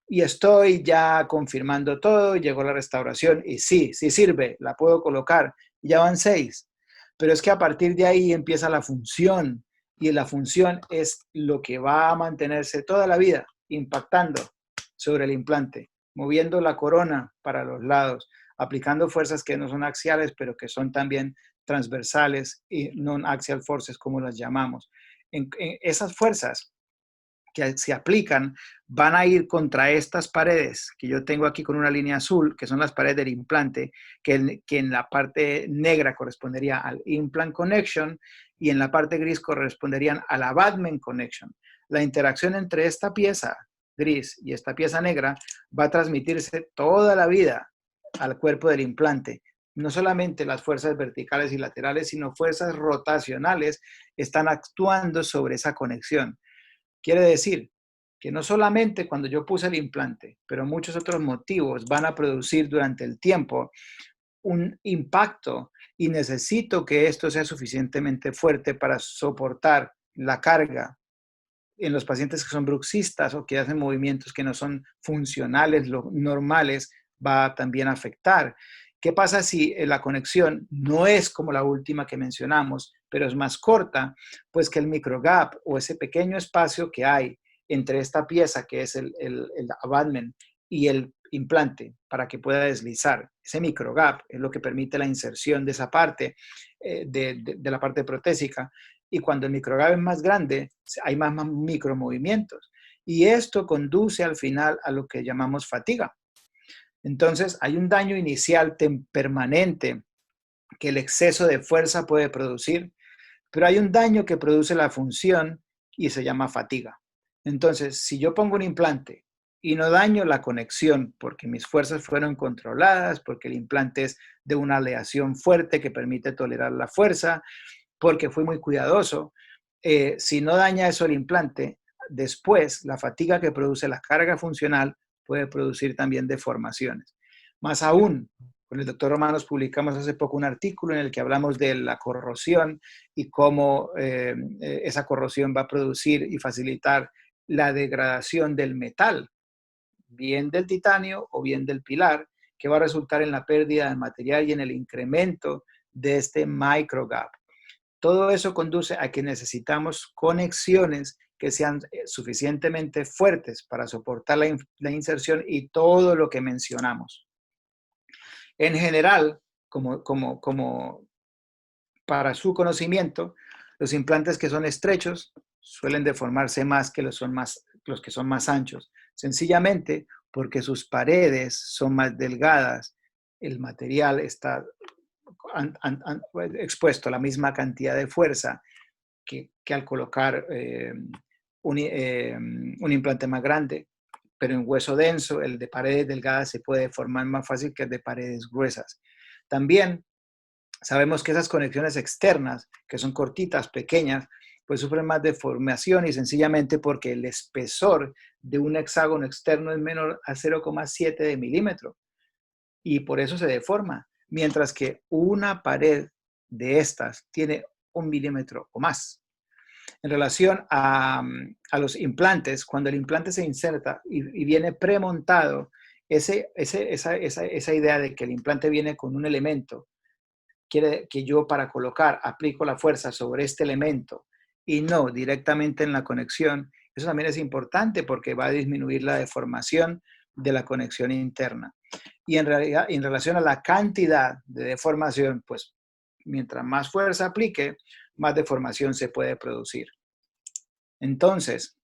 Y estoy ya confirmando todo, llegó la restauración, y sí sirve, la puedo colocar, y ya van 6. Pero es que a partir de ahí empieza la función, y la función es lo que va a mantenerse toda la vida, impactando sobre el implante, moviendo la corona para los lados, aplicando fuerzas que no son axiales, pero que son también transversales y non-axial forces, como las llamamos. En esas fuerzas que se aplican van a ir contra estas paredes que yo tengo aquí con una línea azul, que son las paredes del implante, que en la parte negra correspondería al implant connection y en la parte gris corresponderían al abutment connection. La interacción entre esta pieza gris y esta pieza negra va a transmitirse toda la vida al cuerpo del implante. No solamente las fuerzas verticales y laterales, sino fuerzas rotacionales están actuando sobre esa conexión. Quiere decir que no solamente cuando yo puse el implante, pero muchos otros motivos van a producir durante el tiempo un impacto y necesito que esto sea suficientemente fuerte para soportar la carga en los pacientes que son bruxistas o que hacen movimientos que no son funcionales, normales, va también a afectar. ¿Qué pasa si la conexión no es como la última que mencionamos, pero es más corta? Pues que el microgap o ese pequeño espacio que hay entre esta pieza, que es el abutment, y el implante para que pueda deslizar. Ese microgap es lo que permite la inserción de esa parte, de la parte protésica. Y cuando el microgap es más grande, hay más micromovimientos. Y esto conduce al final a lo que llamamos fatiga. Entonces, hay un daño inicial permanente que el exceso de fuerza puede producir, pero hay un daño que produce la función y se llama fatiga. Entonces, si yo pongo un implante y no daño la conexión porque mis fuerzas fueron controladas, porque el implante es de una aleación fuerte que permite tolerar la fuerza, porque fui muy cuidadoso. Si no daña eso el implante, después la fatiga que produce la carga funcional puede producir también deformaciones. Más aún, con el doctor Romanos publicamos hace poco un artículo en el que hablamos de la corrosión y cómo esa corrosión va a producir y facilitar la degradación del metal, bien del titanio o bien del pilar, que va a resultar en la pérdida de material y en el incremento de este microgap. Todo eso conduce a que necesitamos conexiones que sean suficientemente fuertes para soportar la inserción y todo lo que mencionamos. En general, como para su conocimiento, los implantes que son estrechos suelen deformarse más que los que son más anchos, sencillamente porque sus paredes son más delgadas, el material está expuesto a la misma cantidad de fuerza que al colocar un implante más grande, pero en hueso denso, el de paredes delgadas se puede deformar más fácil que el de paredes gruesas. También sabemos que esas conexiones externas, que son cortitas, pequeñas, pues sufren más deformación y sencillamente porque el espesor de un hexágono externo es menor a 0,7 de milímetro y por eso se deforma, mientras que una pared de estas tiene 1 milímetro o más. En relación a los implantes, cuando el implante se inserta y viene premontado, esa idea de que el implante viene con un elemento, quiere que yo para colocar aplico la fuerza sobre este elemento y no directamente en la conexión, eso también es importante porque va a disminuir la deformación de la conexión interna. Y en realidad, en relación a la cantidad de deformación, pues mientras más fuerza aplique, más deformación se puede producir. Entonces,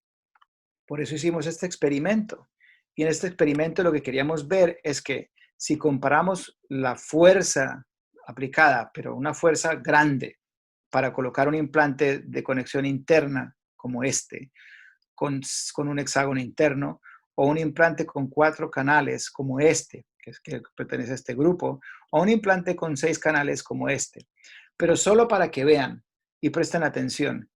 por eso hicimos este experimento. Y en este experimento lo que queríamos ver es que si comparamos la fuerza aplicada, pero una fuerza grande para colocar un implante de conexión interna como este, con un hexágono interno, o un implante con 4 canales como este, que pertenece a este grupo, o un implante con 6 canales como este. Pero solo para que vean y presten atención.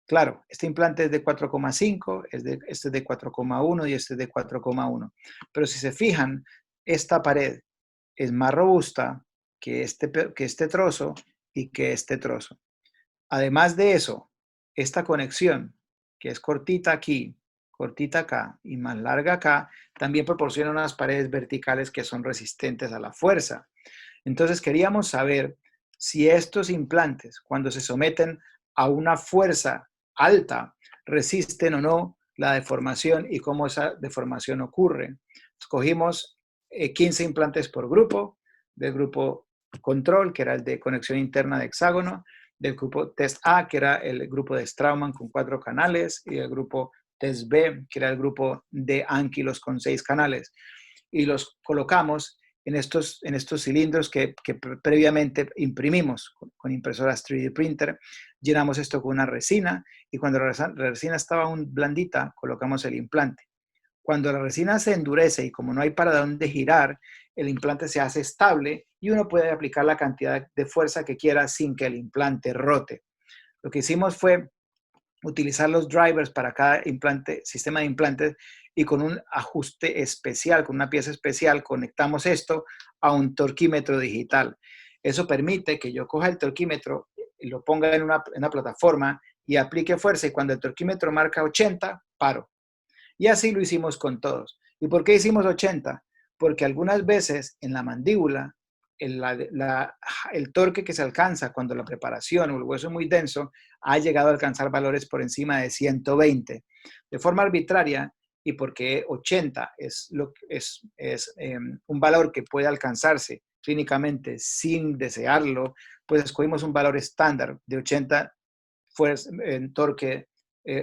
Claro, este implante es de 4,5, este es de 4,1 y este es de 4,1. Pero si se fijan, esta pared es más robusta que este trozo y que este trozo. Además de eso, esta conexión, que es cortita aquí, cortita acá y más larga acá, también proporciona unas paredes verticales que son resistentes a la fuerza. Entonces queríamos saber si estos implantes, cuando se someten a una fuerza alta, resisten o no la deformación y cómo esa deformación ocurre. Escogimos 15 implantes por grupo, del grupo control, que era el de conexión interna de hexágono, del grupo test A, que era el grupo de Straumann con 4 canales, y el grupo test B, que era el grupo de Ankylos con 6 canales. Y los colocamos en estos cilindros que previamente imprimimos con impresoras 3D printer. Llenamos esto con una resina y cuando la resina estaba aún blandita, colocamos el implante. Cuando la resina se endurece y como no hay para dónde girar, el implante se hace estable y uno puede aplicar la cantidad de fuerza que quiera sin que el implante rote. Lo que hicimos fue utilizar los drivers para cada sistema de implantes y con un ajuste especial, con una pieza especial, conectamos esto a un torquímetro digital. Eso permite que yo coja el torquímetro y lo ponga en una plataforma y aplique fuerza y cuando el torquímetro marca 80, paro. Y así lo hicimos con todos. ¿Y por qué hicimos 80? Porque algunas veces en la mandíbula, el torque que se alcanza cuando la preparación o el hueso es muy denso ha llegado a alcanzar valores por encima de 120. De forma arbitraria, y porque 80 es un valor que puede alcanzarse clínicamente sin desearlo, pues escogimos un valor estándar de 80 en torque,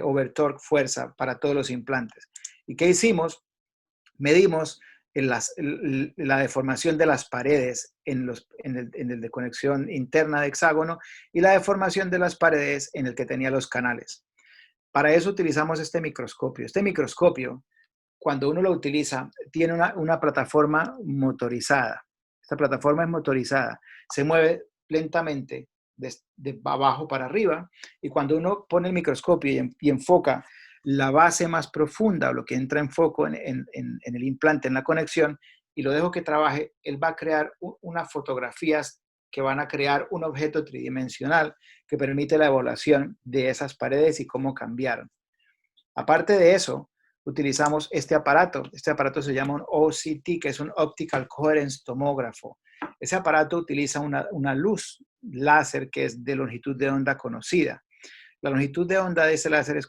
over torque fuerza para todos los implantes. ¿Y qué hicimos? Medimos la deformación de las paredes en el de conexión interna de hexágono y la deformación de las paredes en el que tenía los canales. Para eso utilizamos este microscopio. Este microscopio, cuando uno lo utiliza, tiene una plataforma motorizada. Esta plataforma es motorizada. Se mueve lentamente de abajo para arriba, y cuando uno pone el microscopio y enfoca la base más profunda, o lo que entra en foco en el implante, en la conexión, y lo dejo que trabaje, él va a crear unas fotografías que van a crear un objeto tridimensional que permite la evaluación de esas paredes y cómo cambiaron. Aparte de eso, utilizamos este aparato. Este aparato se llama un OCT, que es un Optical Coherence Tomógrafo. Ese aparato utiliza una luz láser que es de longitud de onda conocida. La longitud de onda de ese láser es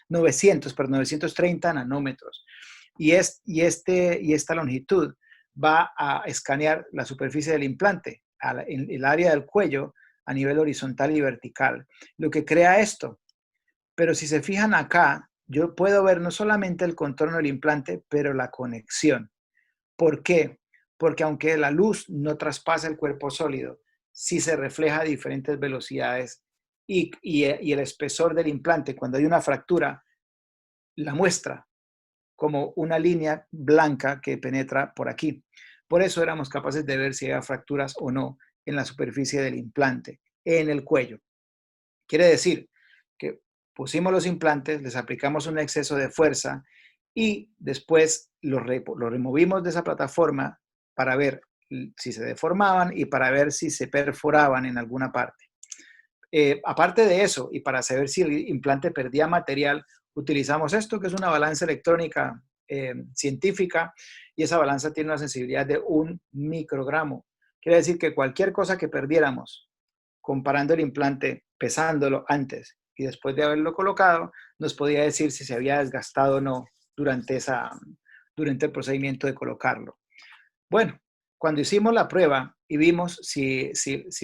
930 nanómetros. Y esta longitud va a escanear la superficie del implante, en el área del cuello, a nivel horizontal y vertical. Lo que crea esto. Pero si se fijan acá, yo puedo ver no solamente el contorno del implante, pero la conexión. ¿Por qué? Porque aunque la luz no traspasa el cuerpo sólido, sí se refleja a diferentes velocidades y el espesor del implante, cuando hay una fractura, la muestra como una línea blanca que penetra por aquí. Por eso éramos capaces de ver si había fracturas o no en la superficie del implante, en el cuello. Quiere decir que pusimos los implantes, les aplicamos un exceso de fuerza y después los removimos de esa plataforma para ver si se deformaban y para ver si se perforaban en alguna parte. Aparte de eso, y para saber si el implante perdía material, utilizamos esto, que es una balanza electrónica científica, y esa balanza tiene una sensibilidad de 1 microgramo. Quiere decir que cualquier cosa que perdiéramos comparando el implante, pesándolo antes y después de haberlo colocado, nos podía decir si se había desgastado o no durante el procedimiento de colocarlo. Bueno, cuando hicimos la prueba y vimos si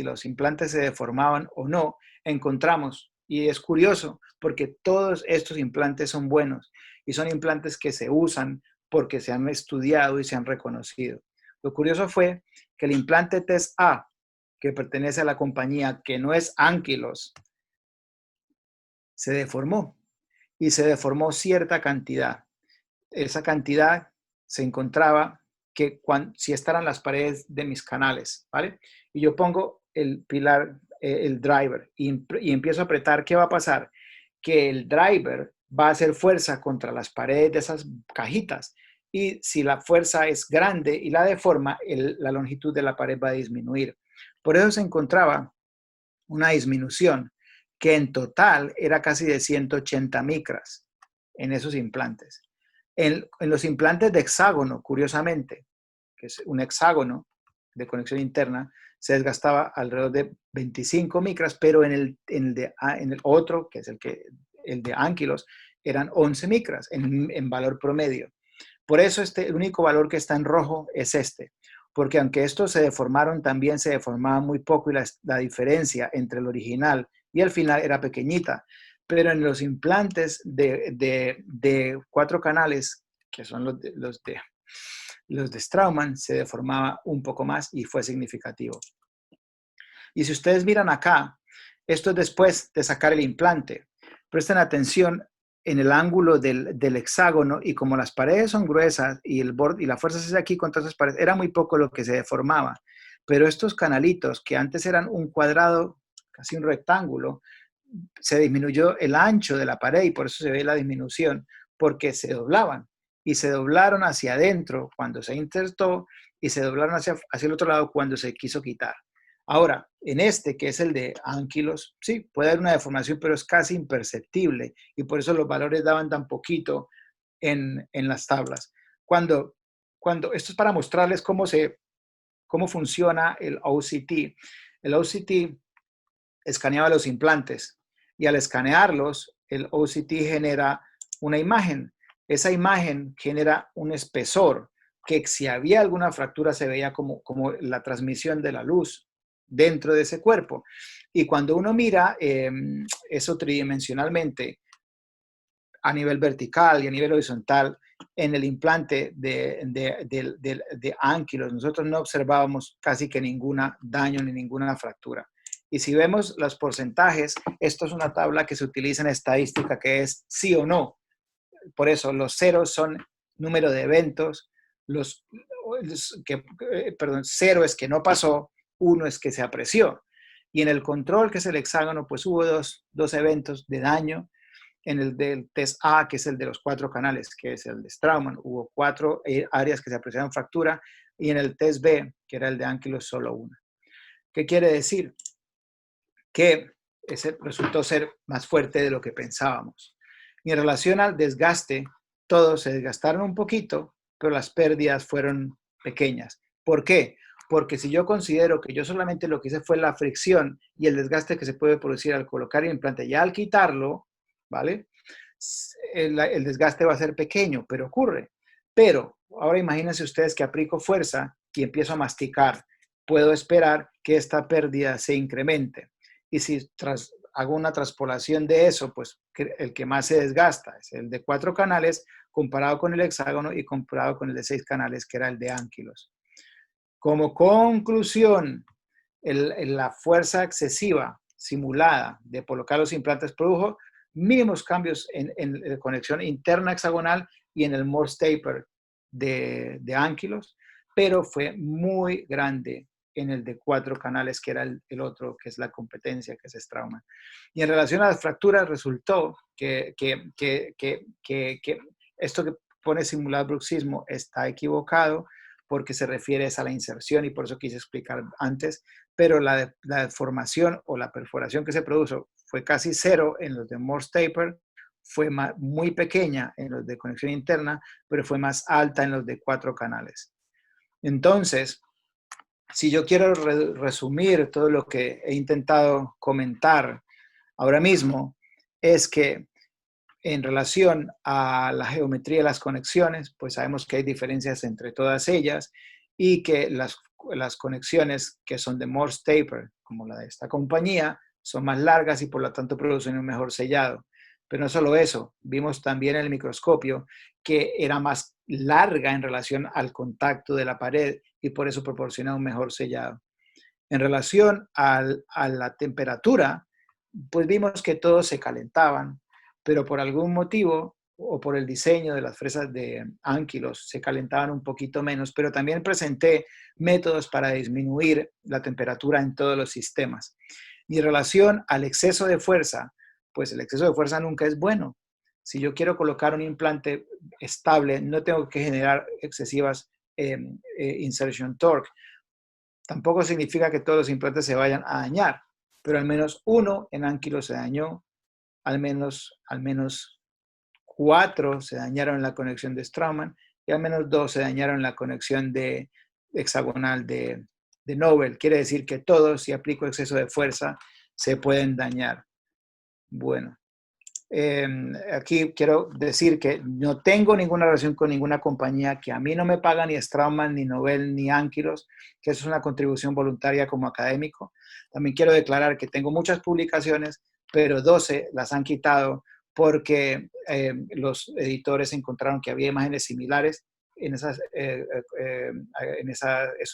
los implantes se deformaban o no, encontramos, y es curioso, porque todos estos implantes son buenos y son implantes que se usan porque se han estudiado y se han reconocido. Lo curioso fue que el implante TES A, que pertenece a la compañía que no es Ankylos, se deformó y se deformó cierta cantidad. Esa cantidad se encontraba que si estaran las paredes de mis canales, ¿vale? Y yo pongo el pilar, el driver, y empiezo a apretar, ¿qué va a pasar? Que el driver va a hacer fuerza contra las paredes de esas cajitas, y si la fuerza es grande y la deforma, la longitud de la pared va a disminuir. Por eso se encontraba una disminución que en total era casi de 180 micras en esos implantes. En los implantes de hexágono, curiosamente, que es un hexágono de conexión interna, se desgastaba alrededor de 25 micras, pero en el otro, que es el de Ankylos, eran 11 micras en valor promedio. Por eso el único valor que está en rojo es este, porque aunque estos se deformaron, también se deformaban muy poco y la diferencia entre el original y el final era pequeñita. Pero en los implantes de 4 canales, que son los de Straumann, se deformaba un poco más y fue significativo. Y si ustedes miran acá, esto es después de sacar el implante. Presten atención en el ángulo del hexágono, y como las paredes son gruesas y el borde y la fuerza se hace aquí contra esas paredes, era muy poco lo que se deformaba. Pero estos canalitos, que antes eran un cuadrado, casi un rectángulo, se disminuyó el ancho de la pared y por eso se ve la disminución, porque se doblaban y se doblaron hacia adentro cuando se insertó y se doblaron hacia el otro lado cuando se quiso quitar. Ahora, en este, que es el de Ankylos, sí, puede haber una deformación, pero es casi imperceptible y por eso los valores daban tan poquito en las tablas. Cuando esto es para mostrarles cómo funciona el OCT. El OCT escaneaba los implantes y al escanearlos, el OCT genera una imagen. Esa imagen genera un espesor que si había alguna fractura se veía como la transmisión de la luz dentro de ese cuerpo. Y cuando uno mira eso tridimensionalmente a nivel vertical y a nivel horizontal en el implante de Ankylos, nosotros no observábamos casi que ningún daño ni ninguna fractura. Y si vemos los porcentajes, esto es una tabla que se utiliza en estadística que es sí o no. Por eso los ceros son número de eventos, cero es que no pasó uno es que se apreció. Y en el control, que es el hexágono, pues hubo dos eventos de daño. En el del test A, que es el de los 4 canales, que es el de Straumann, hubo 4 áreas que se apreciaron fractura, y en el test B, que era el de Ankylos, solo una. ¿Qué quiere decir? Que ese resultó ser más fuerte de lo que pensábamos. Y en relación al desgaste, todos se desgastaron un poquito, pero las pérdidas fueron pequeñas. ¿Por qué? Porque si yo considero que yo solamente lo que hice fue la fricción y el desgaste que se puede producir al colocar el implante, ya al quitarlo, ¿vale? El desgaste va a ser pequeño, pero ocurre. Pero ahora imagínense ustedes que aplico fuerza y empiezo a masticar. Puedo esperar que esta pérdida se incremente. Y si hago una traspolación de eso, pues el que más se desgasta es el de 4 canales comparado con el hexágono y comparado con el de 6 canales, que era el de Ankylos. Como conclusión, la fuerza excesiva simulada de colocar los implantes produjo mínimos cambios en la conexión interna hexagonal y en el Morse taper de Ankylos, pero fue muy grande en el de 4 canales, que era el otro, que es la competencia, que es Straumann. Y en relación a las fracturas, resultó que esto que pone simular bruxismo está equivocado, porque se refiere a la inserción, y por eso quise explicar antes, pero la deformación o la perforación que se produjo fue casi 0 en los de Morse taper, fue muy pequeña en los de conexión interna, pero fue más alta en los de 4 canales. Entonces, si yo quiero resumir todo lo que he intentado comentar ahora mismo, es que en relación a la geometría de las conexiones, pues sabemos que hay diferencias entre todas ellas y que las conexiones que son de Morse taper, como la de esta compañía, son más largas y por lo tanto producen un mejor sellado. Pero no solo eso, vimos también en el microscopio que era más larga en relación al contacto de la pared y por eso proporciona un mejor sellado. En relación a la temperatura, pues vimos que todos se calentaban, pero por algún motivo o por el diseño de las fresas de Ankylos se calentaban un poquito menos, pero también presenté métodos para disminuir la temperatura en todos los sistemas. Y en relación al exceso de fuerza, pues el exceso de fuerza nunca es bueno. Si yo quiero colocar un implante estable, no tengo que generar excesivas insertion torque. Tampoco significa que todos los implantes se vayan a dañar, pero al menos uno en Ankylos se dañó, al menos 4 se dañaron en la conexión de Straumann y al menos 2 se dañaron en la conexión de hexagonal de Nobel. Quiere decir que todos, si aplico exceso de fuerza, se pueden dañar. Bueno, aquí quiero decir que no tengo ninguna relación con ninguna compañía, que a mí no me paga ni Straumann, ni Nobel, ni Ankylos, que eso es una contribución voluntaria como académico. También quiero declarar que tengo muchas publicaciones, pero 12 las han quitado porque los editores encontraron que había imágenes similares. Eso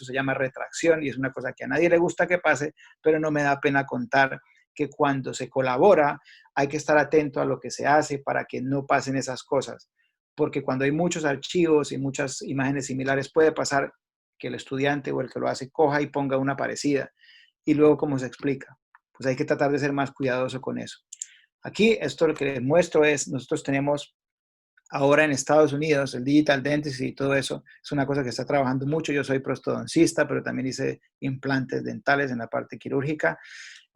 se llama retracción y es una cosa que a nadie le gusta que pase, pero no me da pena contar que cuando se colabora hay que estar atento a lo que se hace para que no pasen esas cosas, porque cuando hay muchos archivos y muchas imágenes similares puede pasar que el estudiante o el que lo hace coja y ponga una parecida y luego cómo se explica. Pues hay que tratar de ser más cuidadoso con eso. Aquí esto lo que les muestro es, nosotros tenemos ahora en Estados Unidos el digital dentistry y todo eso es una cosa que está trabajando mucho. Yo soy prostodoncista, pero también hice implantes dentales en la parte quirúrgica.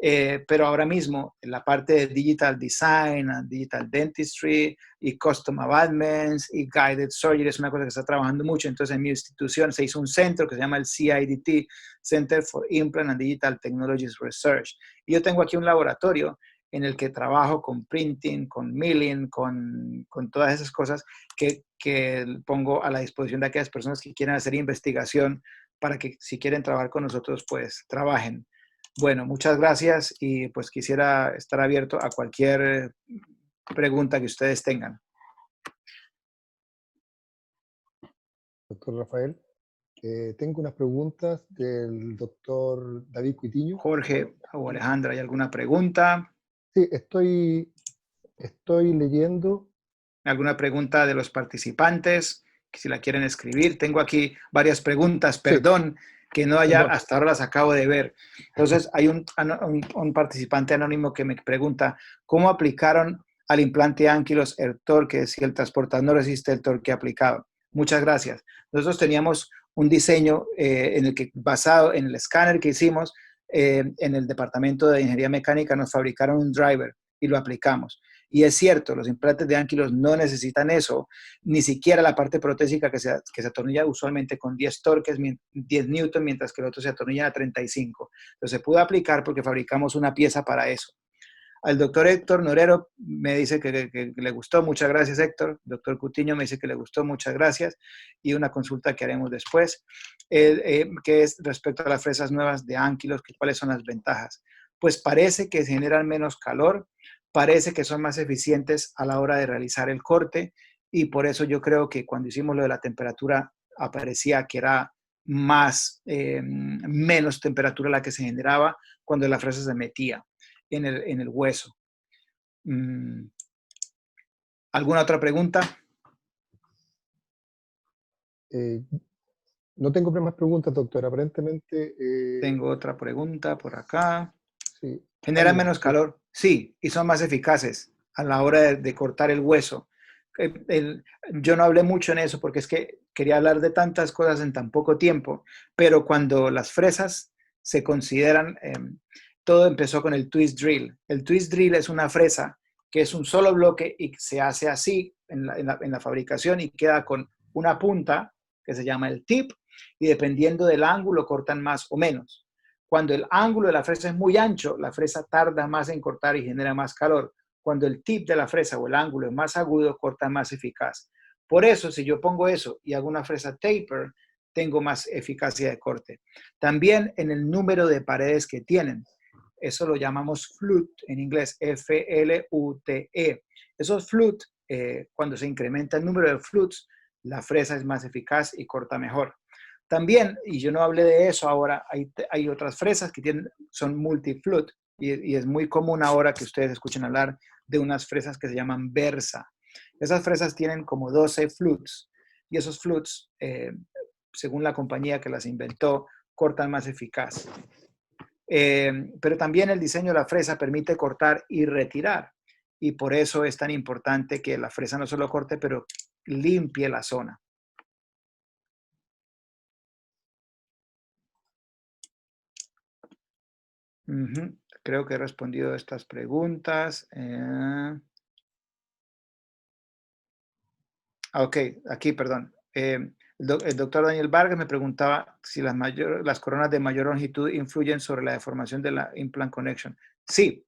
Pero ahora mismo en la parte de digital design, digital dentistry y custom abutments y guided surgery es una cosa que está trabajando mucho. Entonces en mi institución se hizo un centro que se llama el CIDT, Center for Implant and Digital Technologies Research. Y yo tengo aquí un laboratorio en el que trabajo con printing, con milling, con todas esas cosas que pongo a la disposición de aquellas personas que quieran hacer investigación para que si quieren trabajar con nosotros, pues trabajen. Bueno, muchas gracias y pues quisiera estar abierto a cualquier pregunta que ustedes tengan. Doctor Rafael, tengo unas preguntas del doctor David Cuitiño. Jorge o Alejandra, ¿hay alguna pregunta? Sí, estoy leyendo. ¿Alguna pregunta de los participantes? si la quieren escribir. Tengo aquí varias preguntas, perdón, que no haya, hasta ahora las acabo de ver. Entonces, hay un participante anónimo que me pregunta, ¿cómo aplicaron al implante Ankylos el torque si el transportador no resiste el torque aplicado? Muchas gracias. Nosotros teníamos un diseño basado en el escáner que hicimos en el departamento de ingeniería mecánica, nos fabricaron un driver y lo aplicamos. Y es cierto, los implantes de Ankylos no necesitan eso, ni siquiera la parte protésica que se atornilla usualmente con 10 torques, 10 newton, mientras que el otro se atornilla a 35. Entonces se pudo aplicar porque fabricamos una pieza para eso. Al doctor Héctor Norero me dice que le gustó, muchas gracias Héctor. Doctor Cutiño me dice que le gustó, muchas gracias. Y una consulta que haremos después, que es respecto a las fresas nuevas de Ankylos, ¿cuáles son las ventajas? Pues parece que generan menos calor, parece que son más eficientes a la hora de realizar el corte, y por eso yo creo que cuando hicimos lo de la temperatura aparecía que era menos temperatura la que se generaba cuando la fresa se metía en el hueso. ¿Alguna otra pregunta? No tengo más preguntas, doctor. Aparentemente... Tengo otra pregunta por acá. Sí. ¿Generan menos calor? Sí, y son más eficaces a la hora de cortar el hueso. Yo no hablé mucho en eso porque es que quería hablar de tantas cosas en tan poco tiempo, pero cuando las fresas se consideran, todo empezó con el twist drill. El twist drill es una fresa que es un solo bloque y se hace así en la fabricación y queda con una punta que se llama el tip, y dependiendo del ángulo cortan más o menos. Cuando el ángulo de la fresa es muy ancho, la fresa tarda más en cortar y genera más calor. Cuando el tip de la fresa o el ángulo es más agudo, corta más eficaz. Por eso, si yo pongo eso y hago una fresa taper, tengo más eficacia de corte. También en el número de paredes que tienen. Eso lo llamamos flute, en inglés, F-L-U-T-E. Esos flute, cuando se incrementa el número de flutes, la fresa es más eficaz y corta mejor. También, y yo no hablé de eso ahora, hay otras fresas que son multiflute, y es muy común ahora que ustedes escuchen hablar de unas fresas que se llaman Versa. Esas fresas tienen como 12 flutes, y esos flutes, según la compañía que las inventó, cortan más eficaz. Pero también el diseño de la fresa permite cortar y retirar, y por eso es tan importante que la fresa no solo corte, pero limpie la zona. Creo que he respondido a estas preguntas. Ok, aquí, perdón. El doctor Daniel Vargas me preguntaba si las coronas de mayor longitud influyen sobre la deformación de la implant connection. Sí.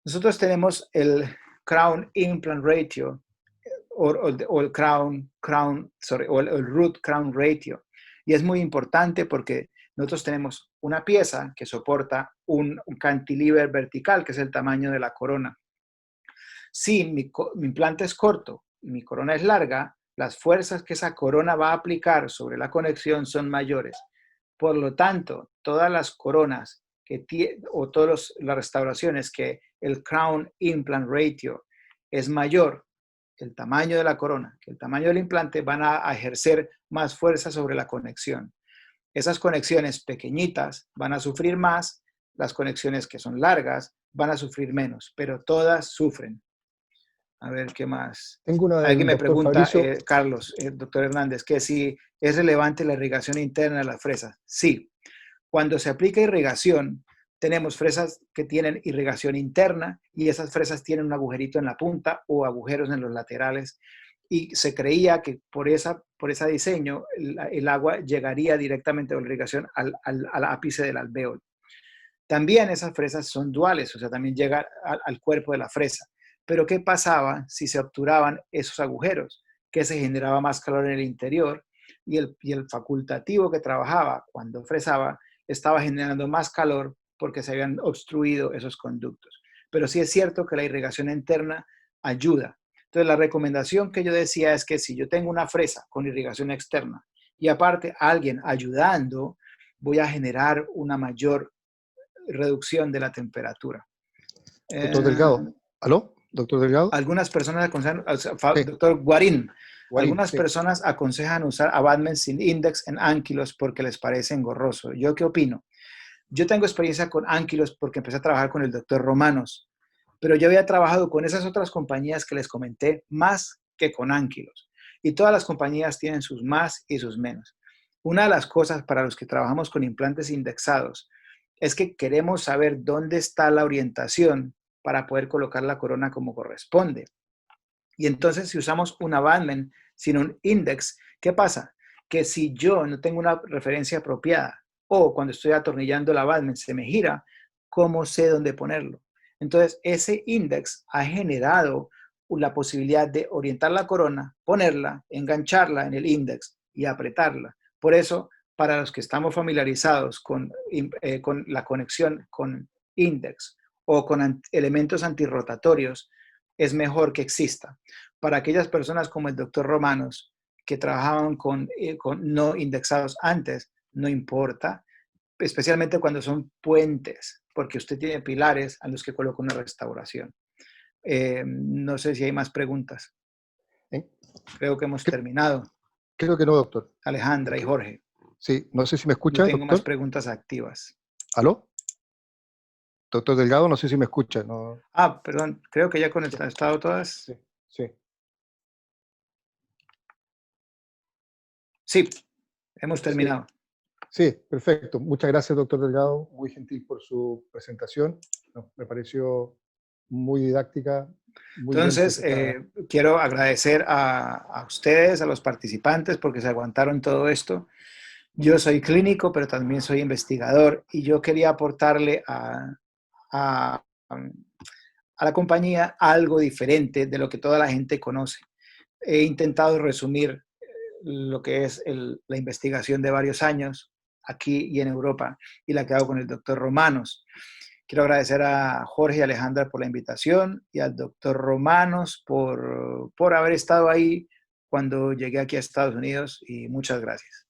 Nosotros tenemos el crown implant ratio o el el root crown ratio. Y es muy importante porque nosotros tenemos una pieza que soporta un cantilever vertical, que es el tamaño de la corona. Si mi implante es corto y mi corona es larga, las fuerzas que esa corona va a aplicar sobre la conexión son mayores. Por lo tanto, todas las coronas o todas las restauraciones que el crown implant ratio es mayor que el tamaño de la corona, que el tamaño del implante, van a ejercer más fuerza sobre la conexión. Esas conexiones pequeñitas van a sufrir más, las conexiones que son largas van a sufrir menos, pero todas sufren. A ver, ¿qué más? Tengo una Alguien me pregunta, Fabricio. Carlos, doctor Hernández, que si es relevante la irrigación interna de las fresas. Sí. Cuando se aplica irrigación, tenemos fresas que tienen irrigación interna y esas fresas tienen un agujerito en la punta o agujeros en los laterales. Y se creía que por ese diseño el agua llegaría directamente de la irrigación al ápice del alvéolo. También esas fresas son duales, o sea, también llega al cuerpo de la fresa. Pero ¿qué pasaba si se obturaban esos agujeros? Que se generaba más calor en el interior y el facultativo que trabajaba cuando fresaba estaba generando más calor porque se habían obstruido esos conductos. Pero sí es cierto que la irrigación interna ayuda. Entonces, la recomendación que yo decía es que si yo tengo una fresa con irrigación externa y aparte alguien ayudando, voy a generar una mayor reducción de la temperatura. Doctor Delgado. ¿Aló? Doctor Delgado. Algunas personas aconsejan, doctor Guarín, Algunas sí. personas aconsejan usar abutments sin index en ánquilos porque les parece engorroso. ¿Yo qué opino? Yo tengo experiencia con ánquilos porque empecé a trabajar con el doctor Romanos, pero yo había trabajado con esas otras compañías que les comenté más que con ánquilos. Y todas las compañías tienen sus más y sus menos. Una de las cosas para los que trabajamos con implantes indexados es que queremos saber dónde está la orientación para poder colocar la corona como corresponde. Y entonces, si usamos un abutment sin un index, ¿qué pasa? Que si yo no tengo una referencia apropiada o cuando estoy atornillando el abutment se me gira, ¿cómo sé dónde ponerlo? Entonces, ese index ha generado la posibilidad de orientar la corona, ponerla, engancharla en el index y apretarla. Por eso, para los que estamos familiarizados con la conexión con index o con elementos antirrotatorios, es mejor que exista. Para aquellas personas como el doctor Romanos, que trabajaban con no indexados antes, no importa, especialmente cuando son puentes, porque usted tiene pilares a los que coloca una restauración. No sé si hay más preguntas. ¿Eh? Creo que hemos terminado. Creo que no, doctor. Alejandra y Jorge. Sí, no sé si me No escucha, tengo doctor. más preguntas activas. ¿Aló? Doctor Delgado, no sé si me escucha. No. Ah, perdón, creo que ya con el estado todas. Sí, sí. Sí, hemos terminado. Sí, perfecto. Muchas gracias, doctor Delgado. Muy gentil por su presentación. No, me pareció muy didáctica. Muy bien Entonces, presentada. quiero agradecer a ustedes, a los participantes, porque se aguantaron todo esto. Yo soy clínico, pero también soy investigador y yo quería aportarle a la compañía algo diferente de lo que toda la gente conoce. He intentado resumir lo que es la investigación de varios años aquí y en Europa y la que hago con el doctor Romanos. Quiero agradecer a Jorge y Alejandra por la invitación y al doctor Romanos por haber estado ahí cuando llegué aquí a Estados Unidos y muchas gracias.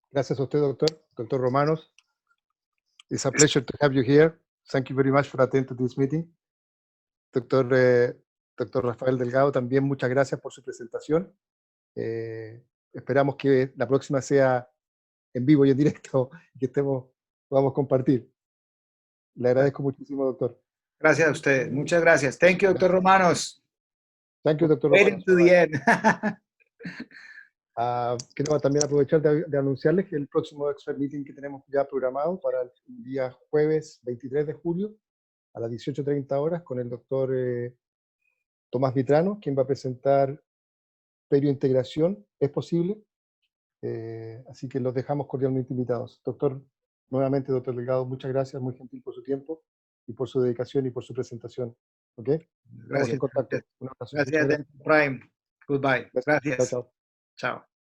Gracias a usted, doctor. Doctor Romanos. It's a pleasure to have you here. Thank you very much for attending this meeting. Doctor Rafael Delgado, también muchas gracias por su presentación. Esperamos que la próxima sea en vivo y en directo, que podamos compartir. Le agradezco muchísimo, doctor. Gracias a ustedes. Muchas gracias. Thank you, doctor Romanos. Thank you, doctor Waiting Romanos. to the end. Quiero también aprovechar de anunciarles que el próximo Expert Meeting que tenemos ya programado para el día jueves 23 de julio a las 18:30 horas con el doctor Tomás Vitrano, quien va a presentar periointegración, ¿es posible? Así que los dejamos cordialmente invitados. Doctor, nuevamente, doctor Delgado, muchas gracias, muy gentil por su tiempo y por su dedicación y por su presentación. ¿Ok? Estamos en contacto. Un abrazo. Gracias, Muchas gracias. Prime. Goodbye. Chao, Gracias. chao. Chao.